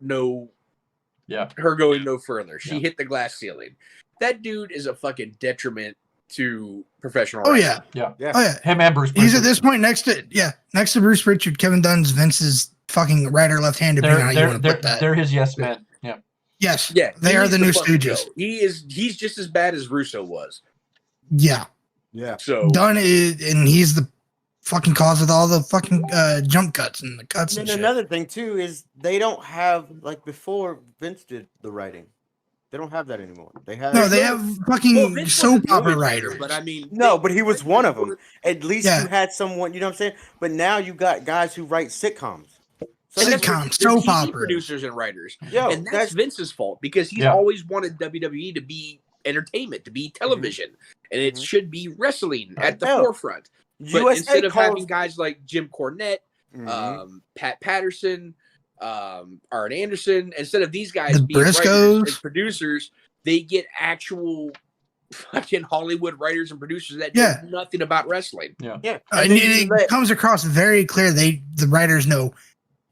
her going no further. She hit the glass ceiling. That dude is a fucking detriment to professional wrestling. Yeah. Oh yeah. Him and Bruce Pritchard. He's at this point next to Bruce Pritchard. Kevin Dunn's Vince's fucking right or left hand, depending on how you want to put that. They're his yes men. Yeah. Yes. Yeah. They are the new Stooges. He's just as bad as Russo was. Yeah. Yeah. So Dunn is, and he's the fucking cause of all the fucking jump cuts and the cuts and shit. Another thing too is they don't have, like before Vince did the writing. They don't have that anymore. They have fucking soap opera writers. But I mean, but he was one of them. At least you had someone, you know what I'm saying? But now you got guys who write sitcoms. Sitcoms, soap opera producers and writers. And that's Vince's fault because he's always wanted WWE to be entertainment, to be television, and it should be wrestling at the forefront. But instead of having guys like Jim Cornette, Pat Patterson, Arn Anderson, instead of these guys the being Briscoes writers and producers, they get actual fucking Hollywood writers and producers that know nothing about wrestling. And it comes across very clear the writers know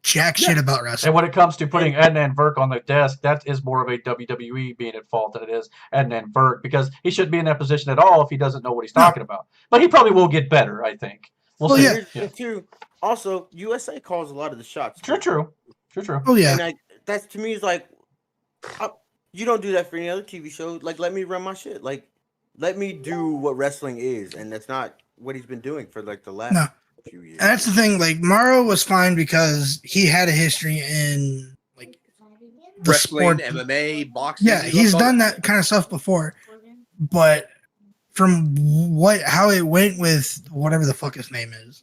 jack shit about wrestling. And when it comes to putting Adnan Virk on the desk, that is more of a WWE being at fault than it is Adnan Virk, because he shouldn't be in that position at all if he doesn't know what he's talking about. But he probably will get better, I think. We'll see. Too. Also, USA calls a lot of the shots. True. Oh yeah. And that's to me is like, you don't do that for any other TV show. Like, let me run my shit. Like, let me do what wrestling is, and that's not what he's been doing for like the last few years. And that's the thing. Like, Mauro was fine because he had a history in like the wrestling, sport. MMA, boxing. Yeah, he's done that kind of stuff before. But from how it went with whatever the fuck his name is,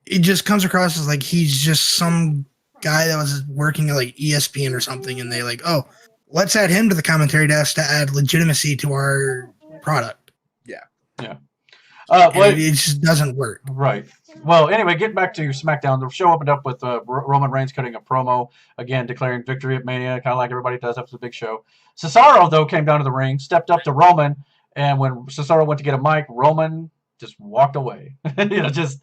it just comes across as like he's just some guy that was working at like ESPN or something, and they like, oh, let's add him to the commentary desk to add legitimacy to our product. Yeah. It just doesn't work. Right. Well, anyway, getting back to SmackDown, the show opened up with Roman Reigns cutting a promo, again declaring victory at Mania, kind of like everybody does after the big show. Cesaro, though, came down to the ring, stepped up to Roman, and when Cesaro went to get a mic, Roman just walked away. Just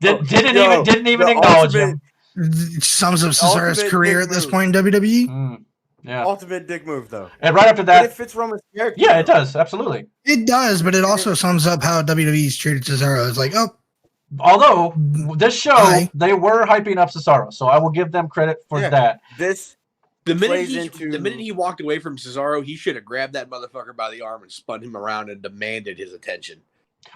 didn't even acknowledge him. It sums up Cesaro's career at this point in WWE. Ultimate dick move, though. And right after that, but it fits Roman's character. Yeah, it does. Absolutely. It does, but it also sums up how WWE's treated Cesaro. It's like, although this show, they were hyping up Cesaro, so I will give them credit for that. The minute he walked away from Cesaro, he should have grabbed that motherfucker by the arm and spun him around and demanded his attention.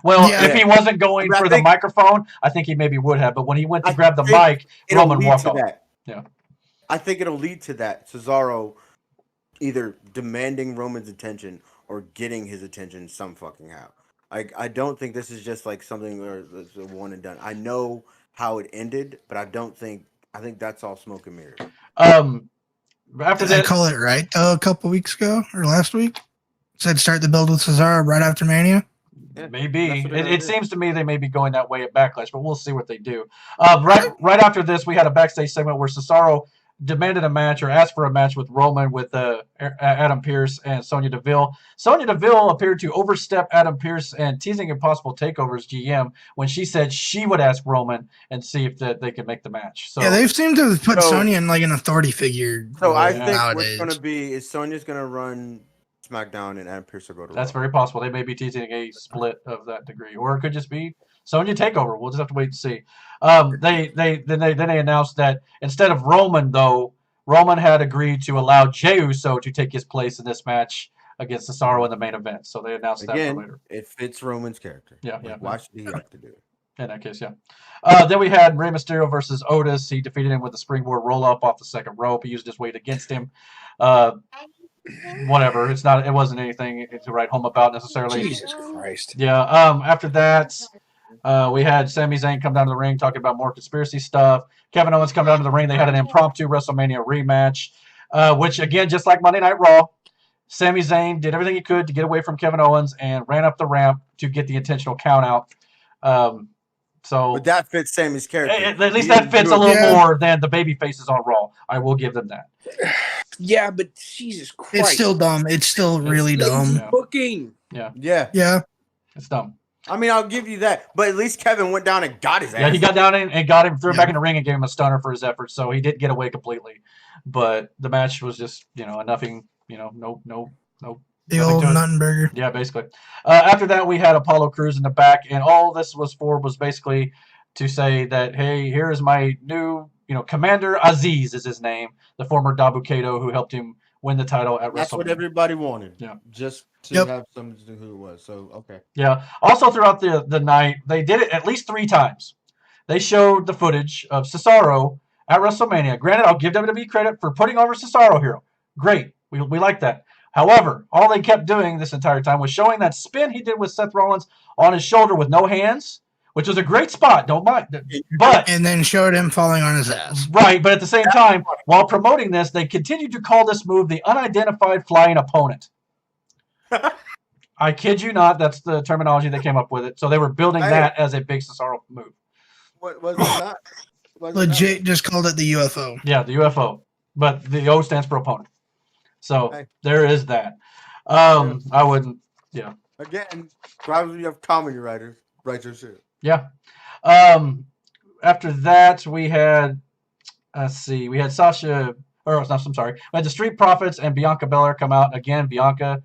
Well, if he wasn't going for the microphone, I think he maybe would have. But when he went to grab the mic, Roman walked off. Yeah. I think it'll lead to that. Cesaro either demanding Roman's attention or getting his attention some fucking how. I don't think this is just like something where it's a one and done. I know how it ended, but I think that's all smoke and mirrors. After Did I that, call it right a couple weeks ago or last week? Said start the build with Cesaro right after Mania. Yeah, maybe that's what they're gonna it do. seems to me they may be going that way at Backlash, but we'll see what they do. Right after this, we had a backstage segment where Cesaro demanded a match or asked for a match with Roman with Adam Pearce and Sonya Deville. Sonya Deville appeared to overstep Adam Pearce and teasing impossible takeovers GM when she said she would ask Roman and see if they could make the match. So Yeah, they've seemed to have put So- Sonya in like an authority figure. So I role think nowadays. what's gonna be is Sonya's gonna run SmackDown and Adam Pearce will go to that's Raw. very possible. They may be teasing a split of that degree, or it could just be Sonya takeover. We'll just have to wait and see. They announced that instead of Roman, though, Roman had agreed to allow Jey Uso to take his place in this match against Cesaro in the main event. So they announced that for Again, later. it fits Roman's character. Yeah, Like, yeah. Why should he have to do it? In that case, yeah. Then we had Rey Mysterio versus Otis. He defeated him with a springboard roll-up off the second rope. He used his weight against him. Whatever. It wasn't anything to write home about necessarily. Jesus Christ. Yeah. After that, we had Sami Zayn come down to the ring talking about more conspiracy stuff. Kevin Owens come down to the ring. They had an impromptu WrestleMania rematch, which again, just like Monday Night Raw, Sami Zayn did everything he could to get away from Kevin Owens and ran up the ramp to get the intentional count out. So But that fits Sammy's character. at least He that didn't fits do a it. little Yeah. more than the baby faces on Raw. I will give them that. Yeah, but Jesus Christ. It's still dumb. It's still really dumb. Yeah. Booking. Yeah. Yeah. It's dumb. I mean, I'll give you that. But at least Kevin went down and got his ass. Yeah, he got down and got him, threw him Yeah. back in the ring and gave him a stunner for his efforts. So he did get away completely. But the match was just, a nothing, no. The Nothing old to it. Nuttenberger. Yeah, basically. After that, we had Apollo Crews in the back, and all this was basically to say that, hey, here is my new, Commander Aziz is his name, the former Dabu Kato who helped him win the title at That's what WrestleMania. everybody wanted. Yeah. Just to Yep. have something to do who it was. So, okay. Yeah. Also, throughout the night, they did it at least 3 times. They showed the footage of Cesaro at WrestleMania. Granted, I'll give WWE credit for putting over Cesaro here. Great. We like that. However, all they kept doing this entire time was showing that spin he did with Seth Rollins on his shoulder with no hands, which was a great spot. Don't mind. But And then showed him falling on his ass. right, but at the same time, while promoting this, they continued to call this move the unidentified flying opponent. I kid you not, that's the terminology they came up with it. So they were building that as a big Cesaro move. What was it not? Was it Legit just called it the UFO. Yeah, the UFO. But the O stands for opponent. So Hey. there is that. I wouldn't, not? Again, probably you have comedy writers. Write your shit. yeah. After that, we had, we had Sasha, I'm sorry. We had the Street Profits and Bianca Belair come out. Again, Bianca,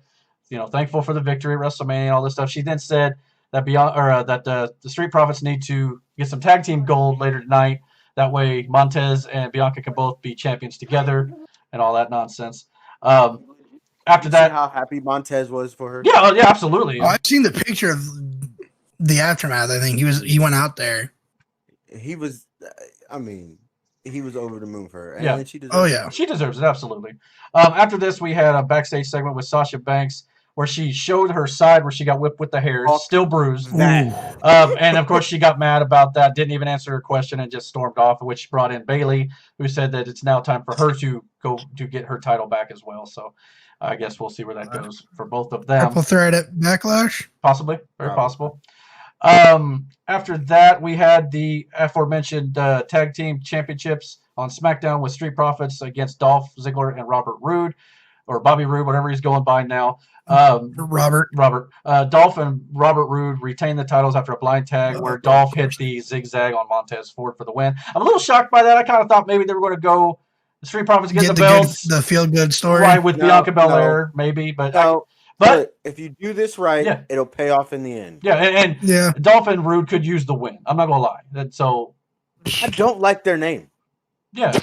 thankful for the victory at WrestleMania and all this stuff. She then said that the Street Profits need to get some tag team gold later tonight. That way Montez and Bianca can both be champions together and all that nonsense. After You see that, how happy Montez was for her? yeah, absolutely. Oh, I've seen the picture of the aftermath. I think he went out there. He was, he was over the moon for her. And Yeah. she deserved Oh it. yeah. She deserves it, absolutely. After this, we had a backstage segment with Sasha Banks where she showed her side where she got whipped with the hairs, Oh, still bruised. that. And of course, she got mad about that, didn't even answer her question, and just stormed off, which brought in Bayley, who said that it's now time for her to go to get her title back as well. So I guess we'll see where that goes for both of them. Triple threat at Backlash. Possibly, very Probably. possible. After that, we had the aforementioned tag team championships on SmackDown with Street Profits against Dolph Ziggler and Robert Rood, or Bobby Roode, whatever he's going by now. Robert. Dolph and Robert Roode retained the titles after a blind tag where Dolph hit the zigzag on Montez Ford for the win. I'm a little shocked by that. I kind of thought maybe they were going to go the Street Profits get the belts the feel good story. right with No, Bianca Belair, maybe, but But if you do this right, Yeah. it'll pay off in the end. yeah, and Yeah. Dolph and Roode could use the win. I'm not gonna lie. So I don't like their name. yeah,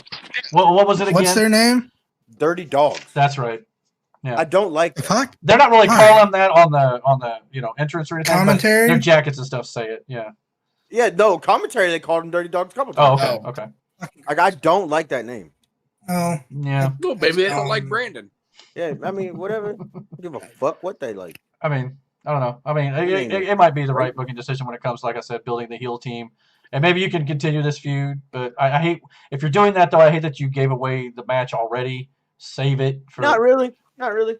what was it again? What's their name? Dirty Dogs. That's right. Yeah, I don't like The that. fuck? they're not really Why? calling that on the entrance or anything. but Commentary? their jackets and stuff say it. Yeah. Yeah, no, commentary, they called them Dirty Dogs a couple Oh, times. okay, okay. Like, I don't like that name. Oh, Yeah. Well, maybe they don't like Brandon. Yeah, I mean, whatever. Give a fuck what they like. I mean, I don't know. I mean, it might be the right booking decision when it comes, like I said, building the heel team. And maybe you can continue this feud, but I hate if you're doing that though. I hate that you gave away the match already. save it for. Not really. Not really.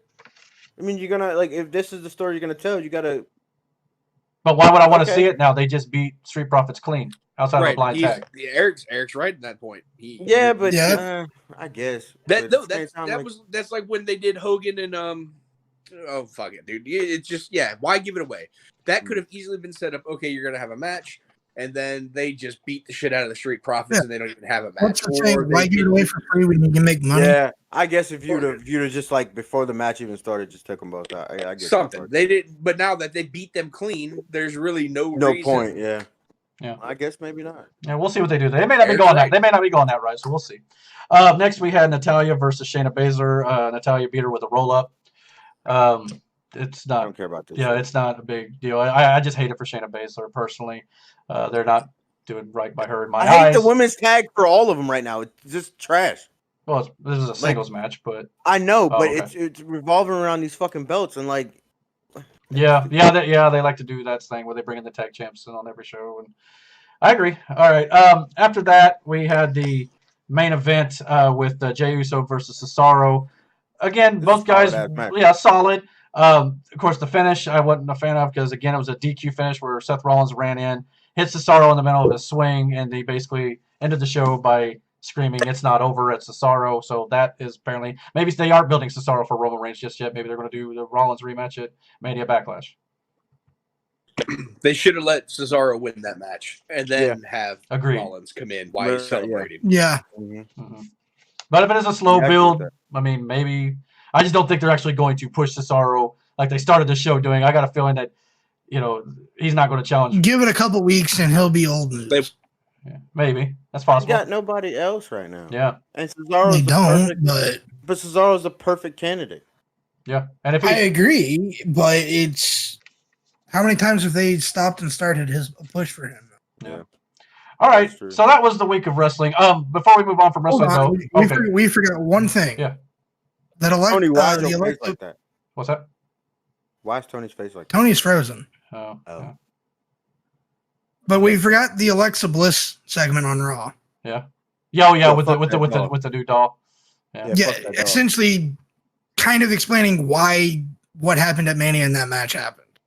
I mean, you're gonna like if this is the story you're gonna tell, you gotta. But why would I want to Okay. see it now? They just beat Street Profits clean outside of a blind tag. Eric's right at that point. But I guess that's like when they did Hogan and oh fuck it, dude. It's just why give it away? That could have easily been set up. Okay, you're gonna have a match, and then they just beat the shit out of the Street Profits, and they don't even have a match. What's the saying? Why give it away for free when you can make money? Yeah, I guess if you'd have just like before the match even started, just took them both out. I guess something they did, but now that they beat them clean, there's really no point. Yeah. I guess maybe not. Yeah, we'll see what they do. They may not be going that. They may not be going that right. So we'll see. Next, we had Natalya versus Shayna Baszler. Natalya beat her with a roll up. It's not. I don't care about this. Yeah, it's not a big deal. I just hate it for Shayna Baszler personally. They're not doing right by her in my eyes. I hate the women's tag for all of them right now. It's just trash. Well, this is a singles match, but I know, but it's revolving around these fucking belts and like. They like to do that thing where they bring in the tag champs in on every show, and I agree. All right. After that, we had the main event with Jey Uso versus Cesaro. Again, both guys, solid. Of course, the finish I wasn't a fan of because again it was a DQ finish where Seth Rollins ran in, hit Cesaro in the middle of his swing, and they basically ended the show by screaming, "It's not over, it's Cesaro." So that is apparently maybe they aren't building Cesaro for Roman Reigns just yet. Maybe they're going to do the Rollins rematch at Mania Backlash. They should have let Cesaro win that match and then have Rollins come in while he's celebrating. Yeah. But if it is a slow build, I mean, maybe I just don't think they're actually going to push Cesaro like they started the show doing. I got a feeling that he's not going to challenge. Give it a couple weeks and he'll be old news. Maybe that's possible. They got nobody else right now. Yeah, and Cesaro's but Cesaro's a perfect candidate. Yeah, and if I agree, but it's how many times have they stopped and started his push for him? Yeah. All right, so that was the week of wrestling. Before we move on from wrestling, we forgot one thing. Yeah, that Tony, why is your face like that? What's that? Why is Tony's face like that? Tony's frozen. Oh. Yeah. But we forgot the Alexa Bliss segment on Raw. Yeah. With the new doll. Yeah, essentially, kind of explaining what happened at Mania and that match happened.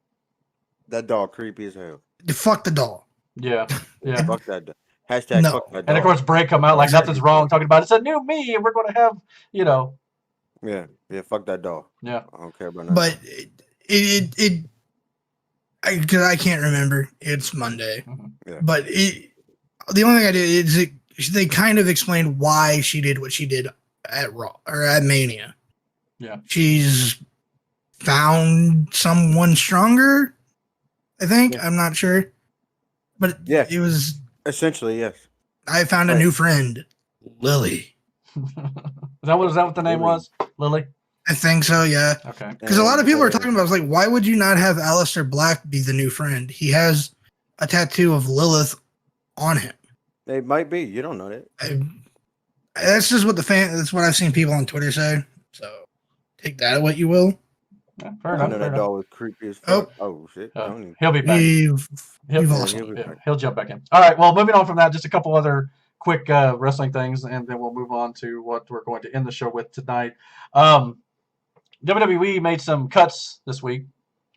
That doll creepy as hell. Fuck the doll. Yeah. Fuck that doll. Hashtag no. fuck that doll. And of course, Bray come out like nothing's wrong, talking about it's a new me, and we're going to have Yeah, fuck that doll. Yeah, I don't care about that. But because I can't remember. It's Monday. Yeah. But the only thing I did is they kind of explained why she did what she did at Raw or at Mania. Yeah. She's found someone stronger, I think. Yeah. I'm not sure. But it was essentially, yes. I found a new friend, Lily. Is that what the name was? Lily? I think so, yeah. Okay. Because a lot of people are talking about, I was like, why would you not have Aleister Black be the new friend? He has a tattoo of Lilith on him. It might be. You don't know that. That's just what that's what I've seen people on Twitter say. So take that what you will. Yeah, fair enough. I know that dog was creepy as fuck. Oh shit. He'll be back. He'll jump back in. All right. Well, moving on from that, just a couple other quick wrestling things, and then we'll move on to what we're going to end the show with tonight. WWE made some cuts this week.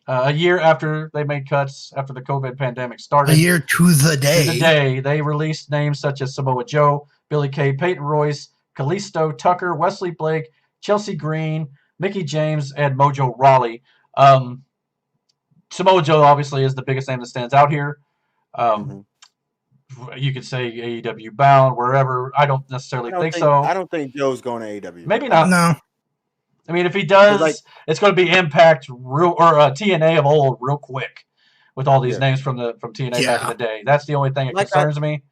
A year after they made cuts after the COVID pandemic started. A year to the day. They released names such as Samoa Joe, Billy Kay, Peyton Royce, Kalisto, Tucker, Wesley Blake, Chelsea Green, Mickie James, and Mojo Rawley. Samoa Joe obviously is the biggest name that stands out here. You could say AEW bound, wherever. I don't necessarily think so. I don't think Joe's going to AEW. Maybe not. No. I mean, if he does, it's going to be Impact or TNA of old real quick with all these names from TNA back in the day. That's the only thing that concerns me.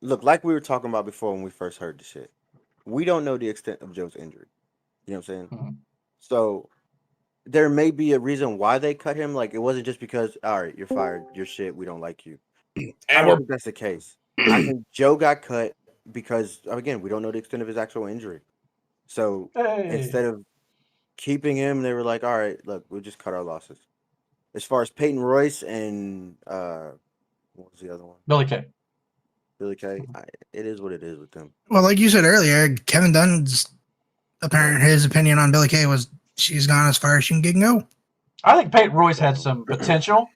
Look, like we were talking about before when we first heard the shit, we don't know the extent of Joe's injury. You know what I'm saying? Mm-hmm. So there may be a reason why they cut him. Like, it wasn't just because, all right, you're fired, you're shit, we don't like you. I don't think that's the case. I think Joe got cut because, again, we don't know the extent of his actual injury. So instead of keeping him, they were like, all right, look, we'll just cut our losses. As far as Peyton Royce and what was the other one? Billy Kay. Billy Kay. It is what it is with them. Well, like you said earlier, Kevin Dunn's apparently his opinion on Billie Kay was she's gone as far as she can go. I think Peyton Royce had some potential,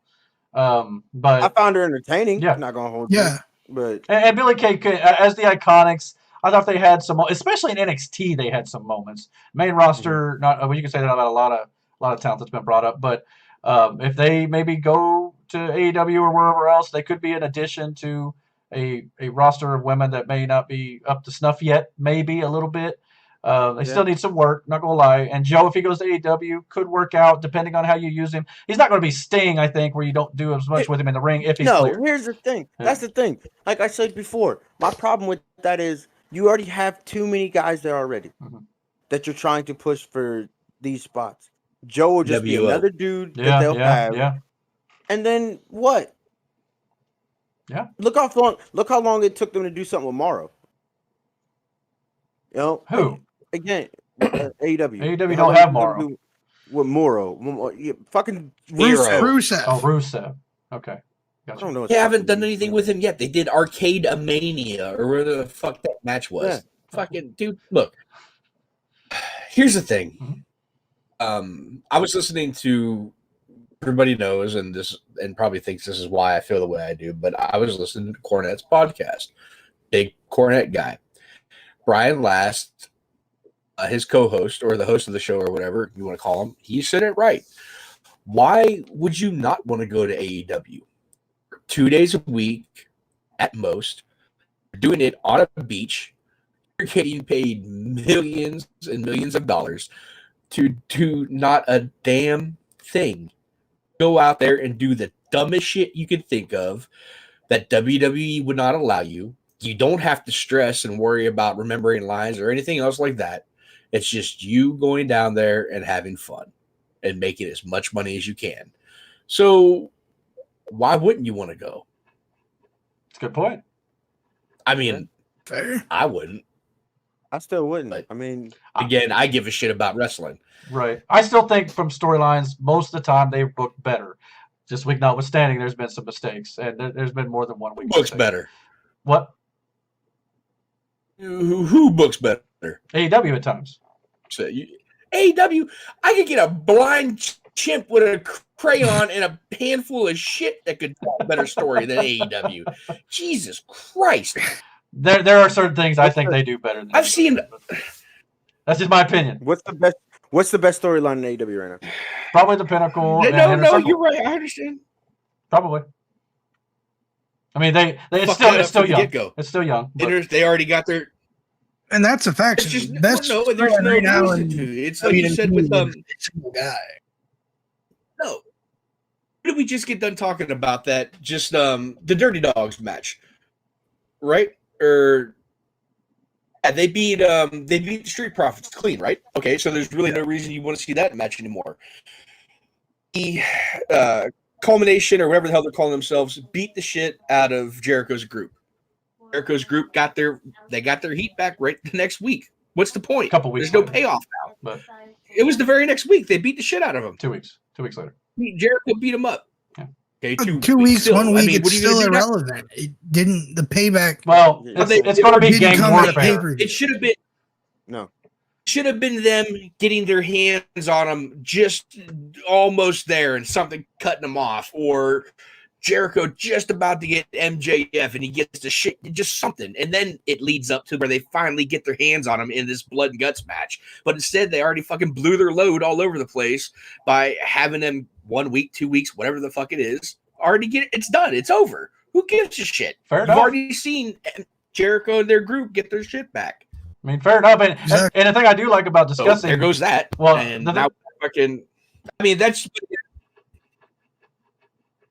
I but found her entertaining. Yeah. Not gonna hold you. Yeah. But and Billie Kay could, as the Iconics, I thought they had some, especially in NXT, they had some moments. Main roster, not well, you can say that about a lot of talent that's been brought up, but if they maybe go to AEW or wherever else, they could be an addition to a roster of women that may not be up to snuff yet, maybe a little bit. They still need some work, not gonna lie. And Joe, if he goes to AEW, could work out depending on how you use him. He's not gonna be Sting, I think, where you don't do as much with him in the ring if he's no, clear. here's the thing. Yeah. That's the thing. Like I said before, my problem with that is you already have too many guys there already that you're trying to push for these spots. Joe will just be WO. another dude that they'll have. Yeah. And then what? Yeah. Look how long it took them to do something with Morrow. You know Who? Again, AEW. AEW don't have Morrow. With Morrow, fucking Rusev. Rusev. Oh, Rusev. Okay. I Gotcha. don't know. what They haven't fucking done name anything is. with him yet. They did Arcade Mania or whatever the fuck that match was. Yeah. Fucking dude, look. Here's the thing. I was listening to, everybody knows and probably thinks this is why I feel the way I do, but I was listening to Cornette's podcast. Big Cornette guy. Brian Last, his co-host or the host of the show or whatever you want to call him, he said it right. Why would you not want to go to AEW? 2 days a week at most, doing it on a beach, you're getting paid millions and millions of dollars to do not a damn thing. Go out there and do the dumbest shit you can think of that WWE would not allow you. You don't have to stress and worry about remembering lines or anything else like that. It's just you going down there and having fun and making as much money as you can. So why wouldn't you want to go? It's a good point. I mean, Fair. I wouldn't. I still wouldn't. But- I mean, Again, I give a shit about wrestling. Right. I still think from storylines, most of the time they book better. This week notwithstanding, there's been some mistakes, and there's been more than one week. Who books mistake. better? What? Who books better? AEW at times. So AEW, I could get a blind chimp with a crayon and a handful of shit that could tell a better story than AEW. Jesus Christ. There are certain things I think they do better than I've AEW, seen- but that's just my opinion. what's the best storyline in AEW right now? Probably the Pinnacle. and No, Inner Circle. you're right. I understand. Probably. I mean, it's Fuck that up still from the young. get-go. It's still young. but- They already got their. And that's a fact. It's just Best no. There's storyline no right now reason in to. It's like you said with single guy. No. What did we just get done talking about that? Just the Dirty Dogs match, right? Or yeah, they beat the Street Profits clean, right? Okay, so there's really no reason you want to see that match anymore. The culmination or whatever the hell they're calling themselves beat the shit out of Jericho's group. Jericho's group got their heat back right the next week. What's the point? Couple weeks There's no later. payoff now. But It was the very next week. They beat the shit out of him. 2 weeks. 2 weeks later. Jericho beat him up. Yeah. Okay, 2 weeks, still, 1 week, I mean, it's what are you gonna still do now? irrelevant. It didn't. The payback. Well, Well, it's going to be didn't gang come at a warfare. pay-per-view. It should have been. No. Should have been them getting their hands on him just almost there and something cutting them off, or Jericho just about to get MJF and he gets the shit, just something. And then it leads up to where they finally get their hands on him in this blood and guts match. But instead, they already fucking blew their load all over the place by having them 1 week, 2 weeks, whatever the fuck it is. Already it's done. It's over. Who gives a shit? Fair You've enough. already seen Jericho and their group get their shit back. I mean, fair enough. And, Exactly. and the thing I do like about So discussing. there goes that. Well, and the- now fucking. I mean, that's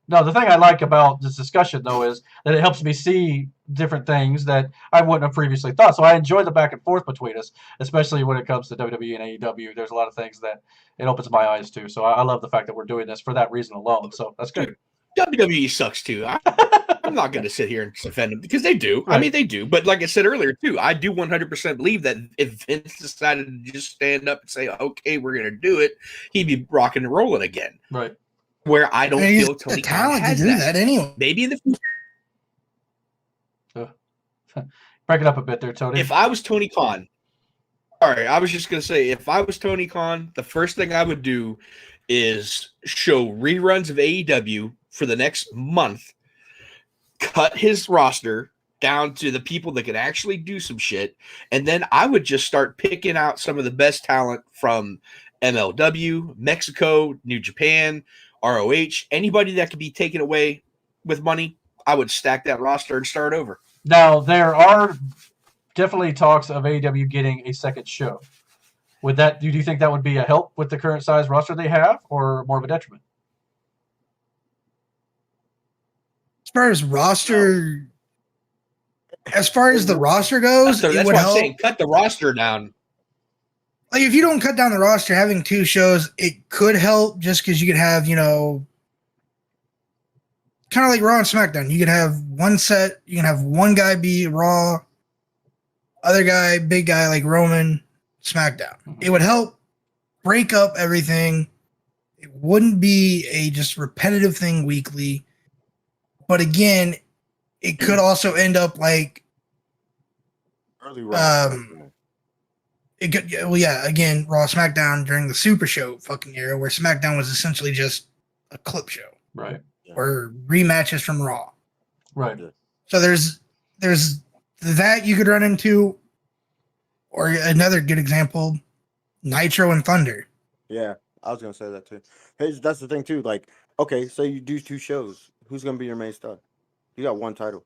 No, the thing I like about this discussion, though, is that it helps me see different things that I wouldn't have previously thought. So I enjoy the back and forth between us, especially when it comes to WWE and AEW. There's a lot of things that it opens my eyes to. So I love the fact that we're doing this for that reason alone. So that's good. WWE sucks too. I'm not going to sit here and defend them because they do. I Right. mean, they do. But like I said earlier, too, I do 100% believe that if Vince decided to just stand up and say, "Okay, we're going to do it," he'd be rocking and rolling again. Right. Where I don't And he's feel the Tony Khan talent to has do that anyway. Maybe in the future, Break it up a bit there, Tony. if I was Tony Khan, sorry. I was just gonna say, if I was Tony Khan, the first thing I would do is show reruns of AEW for the next month, cut his roster down to the people that can actually do some shit, and then I would just start picking out some of the best talent from MLW, Mexico, New Japan, ROH, anybody that could be taken away with money. I would stack that roster and start over. Now, there are definitely talks of AEW getting a second show. Would that? Do you think that would be a help with the current size roster they have, or more of a detriment? As far as roster, as far as the roster goes, So it that's would what I'm help. saying. Cut the roster down. Like if you don't cut down the roster, having 2 shows, it could help just because you could have, you know, kind of like Raw and SmackDown. You could have one set, you can have one guy be Raw, other guy, big guy like Roman, SmackDown. It would help break up everything. It wouldn't be a just repetitive thing weekly. But again, it could also end up like Early round. it could, well, yeah, again, Raw SmackDown during the Super Show fucking era, where SmackDown was essentially just a clip show, Right. or rematches from Raw. Right. So there's that you could run into, or another good example, Nitro and Thunder. Yeah, I was gonna say that too. Hey, that's the thing too. Like, okay, so you do 2 shows. Who's gonna be your main star? You got 1 title.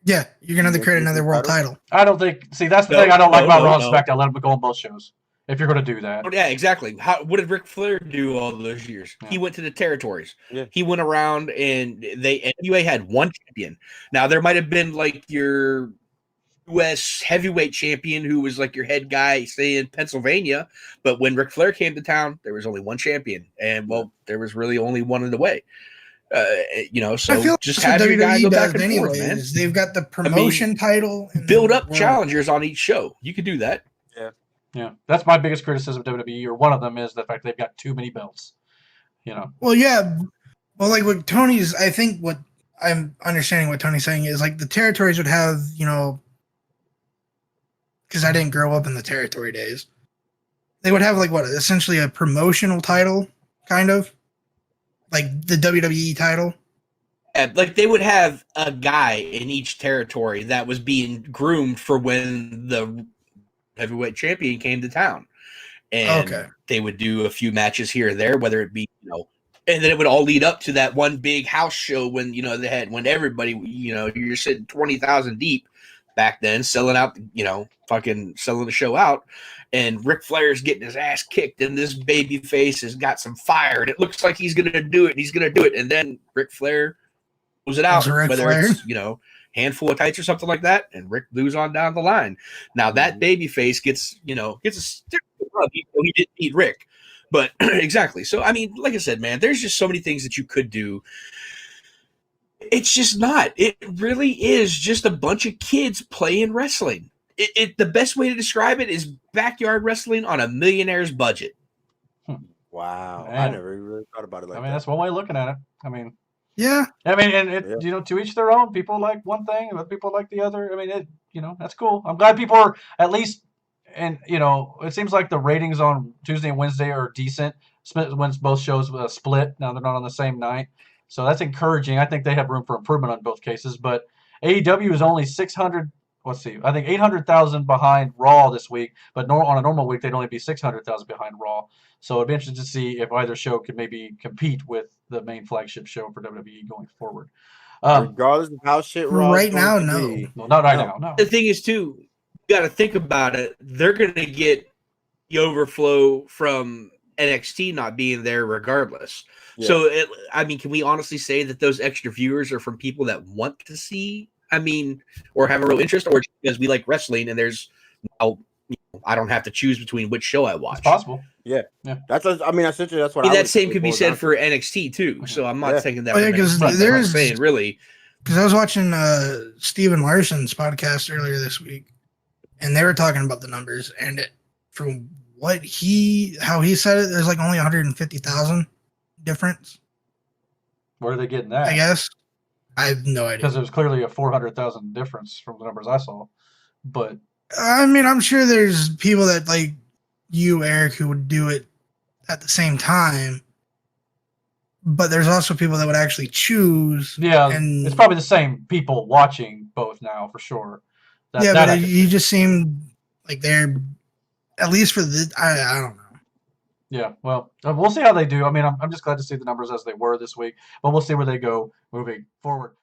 Yeah, you're gonna have to You create think another the world title? title. I don't think. See, that's the No, thing I don't like no, about no, Raw and no. SmackDown. Let them go on both shows if you're going to do that. Oh, yeah, exactly. What did Ric Flair do all those years? Yeah. He went to the territories. Yeah. He went around, and NWA had one champion. Now there might have been like your U.S. heavyweight champion who was like your head guy, say in Pennsylvania. But when Ric Flair came to town, there was only one champion, and well, there was really only one in the way. So I feel just that's have what your guy WWE go does back and forth, man. anyways. They've got the promotion title. And Build the up world. challengers on each show. You could do that. Yeah, that's my biggest criticism of WWE, or one of them, is the fact they've got too many belts. You know. Well, yeah. Well, like what Tony's, I think what I'm understanding what Tony's saying is like the territories would have, you know, because I didn't grow up in the territory days. They would have like what, essentially a promotional title, kind of like the WWE title. Yeah, like they would have a guy in each territory that was being groomed for when the heavyweight champion came to town. And they would do a few matches here and there, whether it be, and then it would all lead up to that one big house show when, when everybody, you're sitting 20,000 deep back then, selling out, fucking selling the show out. And Ric Flair's getting his ass kicked, and this baby face has got some fire, and it looks like he's going to do it. He's going to do it. And then Ric Flair goes it out, whether it's, handful of tights or something like that, and Rick moves on down the line. Now that baby face gets a stick rub, even though he didn't beat Rick. But exactly. So, I mean, like I said, man, there's just so many things that you could do. It's just not. It really is just a bunch of kids playing wrestling. The best way to describe it is backyard wrestling on a millionaire's budget. Wow. Man. I never really thought about it like that. That's one way of looking at it. I mean, yeah. And to each their own. People like one thing, other people like the other. I mean, that's cool. I'm glad people are at least, and it seems like the ratings on Tuesday and Wednesday are decent when both shows split. Now they're not on the same night, so that's encouraging. I think they have room for improvement on both cases. But AEW is only 600. Let's see. I think 800,000 behind Raw this week, but on a normal week they'd only be 600,000 behind Raw. So it'd be interesting to see if either show could maybe compete with the main flagship show for WWE going forward. Regardless of how shit Raw right now, no. No, not right now. No. The thing is, too, you got to think about it. They're going to get the overflow from NXT not being there regardless. Yeah. So, can we honestly say that those extra viewers are from people that want to see, or have a real interest, or because we like wrestling and there's I don't have to choose between which show I watch. It's possible. Yeah. Essentially that's what that same could be said for NXT too. So I'm not saying that. Because there's saying really. Because I was watching Steven Larson's podcast earlier this week, and they were talking about the numbers, and from how he said it, there's like only 150,000 difference. Where are they getting that? I guess I have no idea, because it was clearly a 400,000 difference from the numbers I saw, but. I mean, I'm sure there's people that like you, Eric, who would do it at the same time. But there's also people that would actually choose. Yeah, and it's probably the same people watching both now for sure. yeah, but you just seem like they're at least for the. I don't know. Yeah, well, we'll see how they do. I mean, I'm just glad to see the numbers as they were this week, but we'll see where they go moving forward.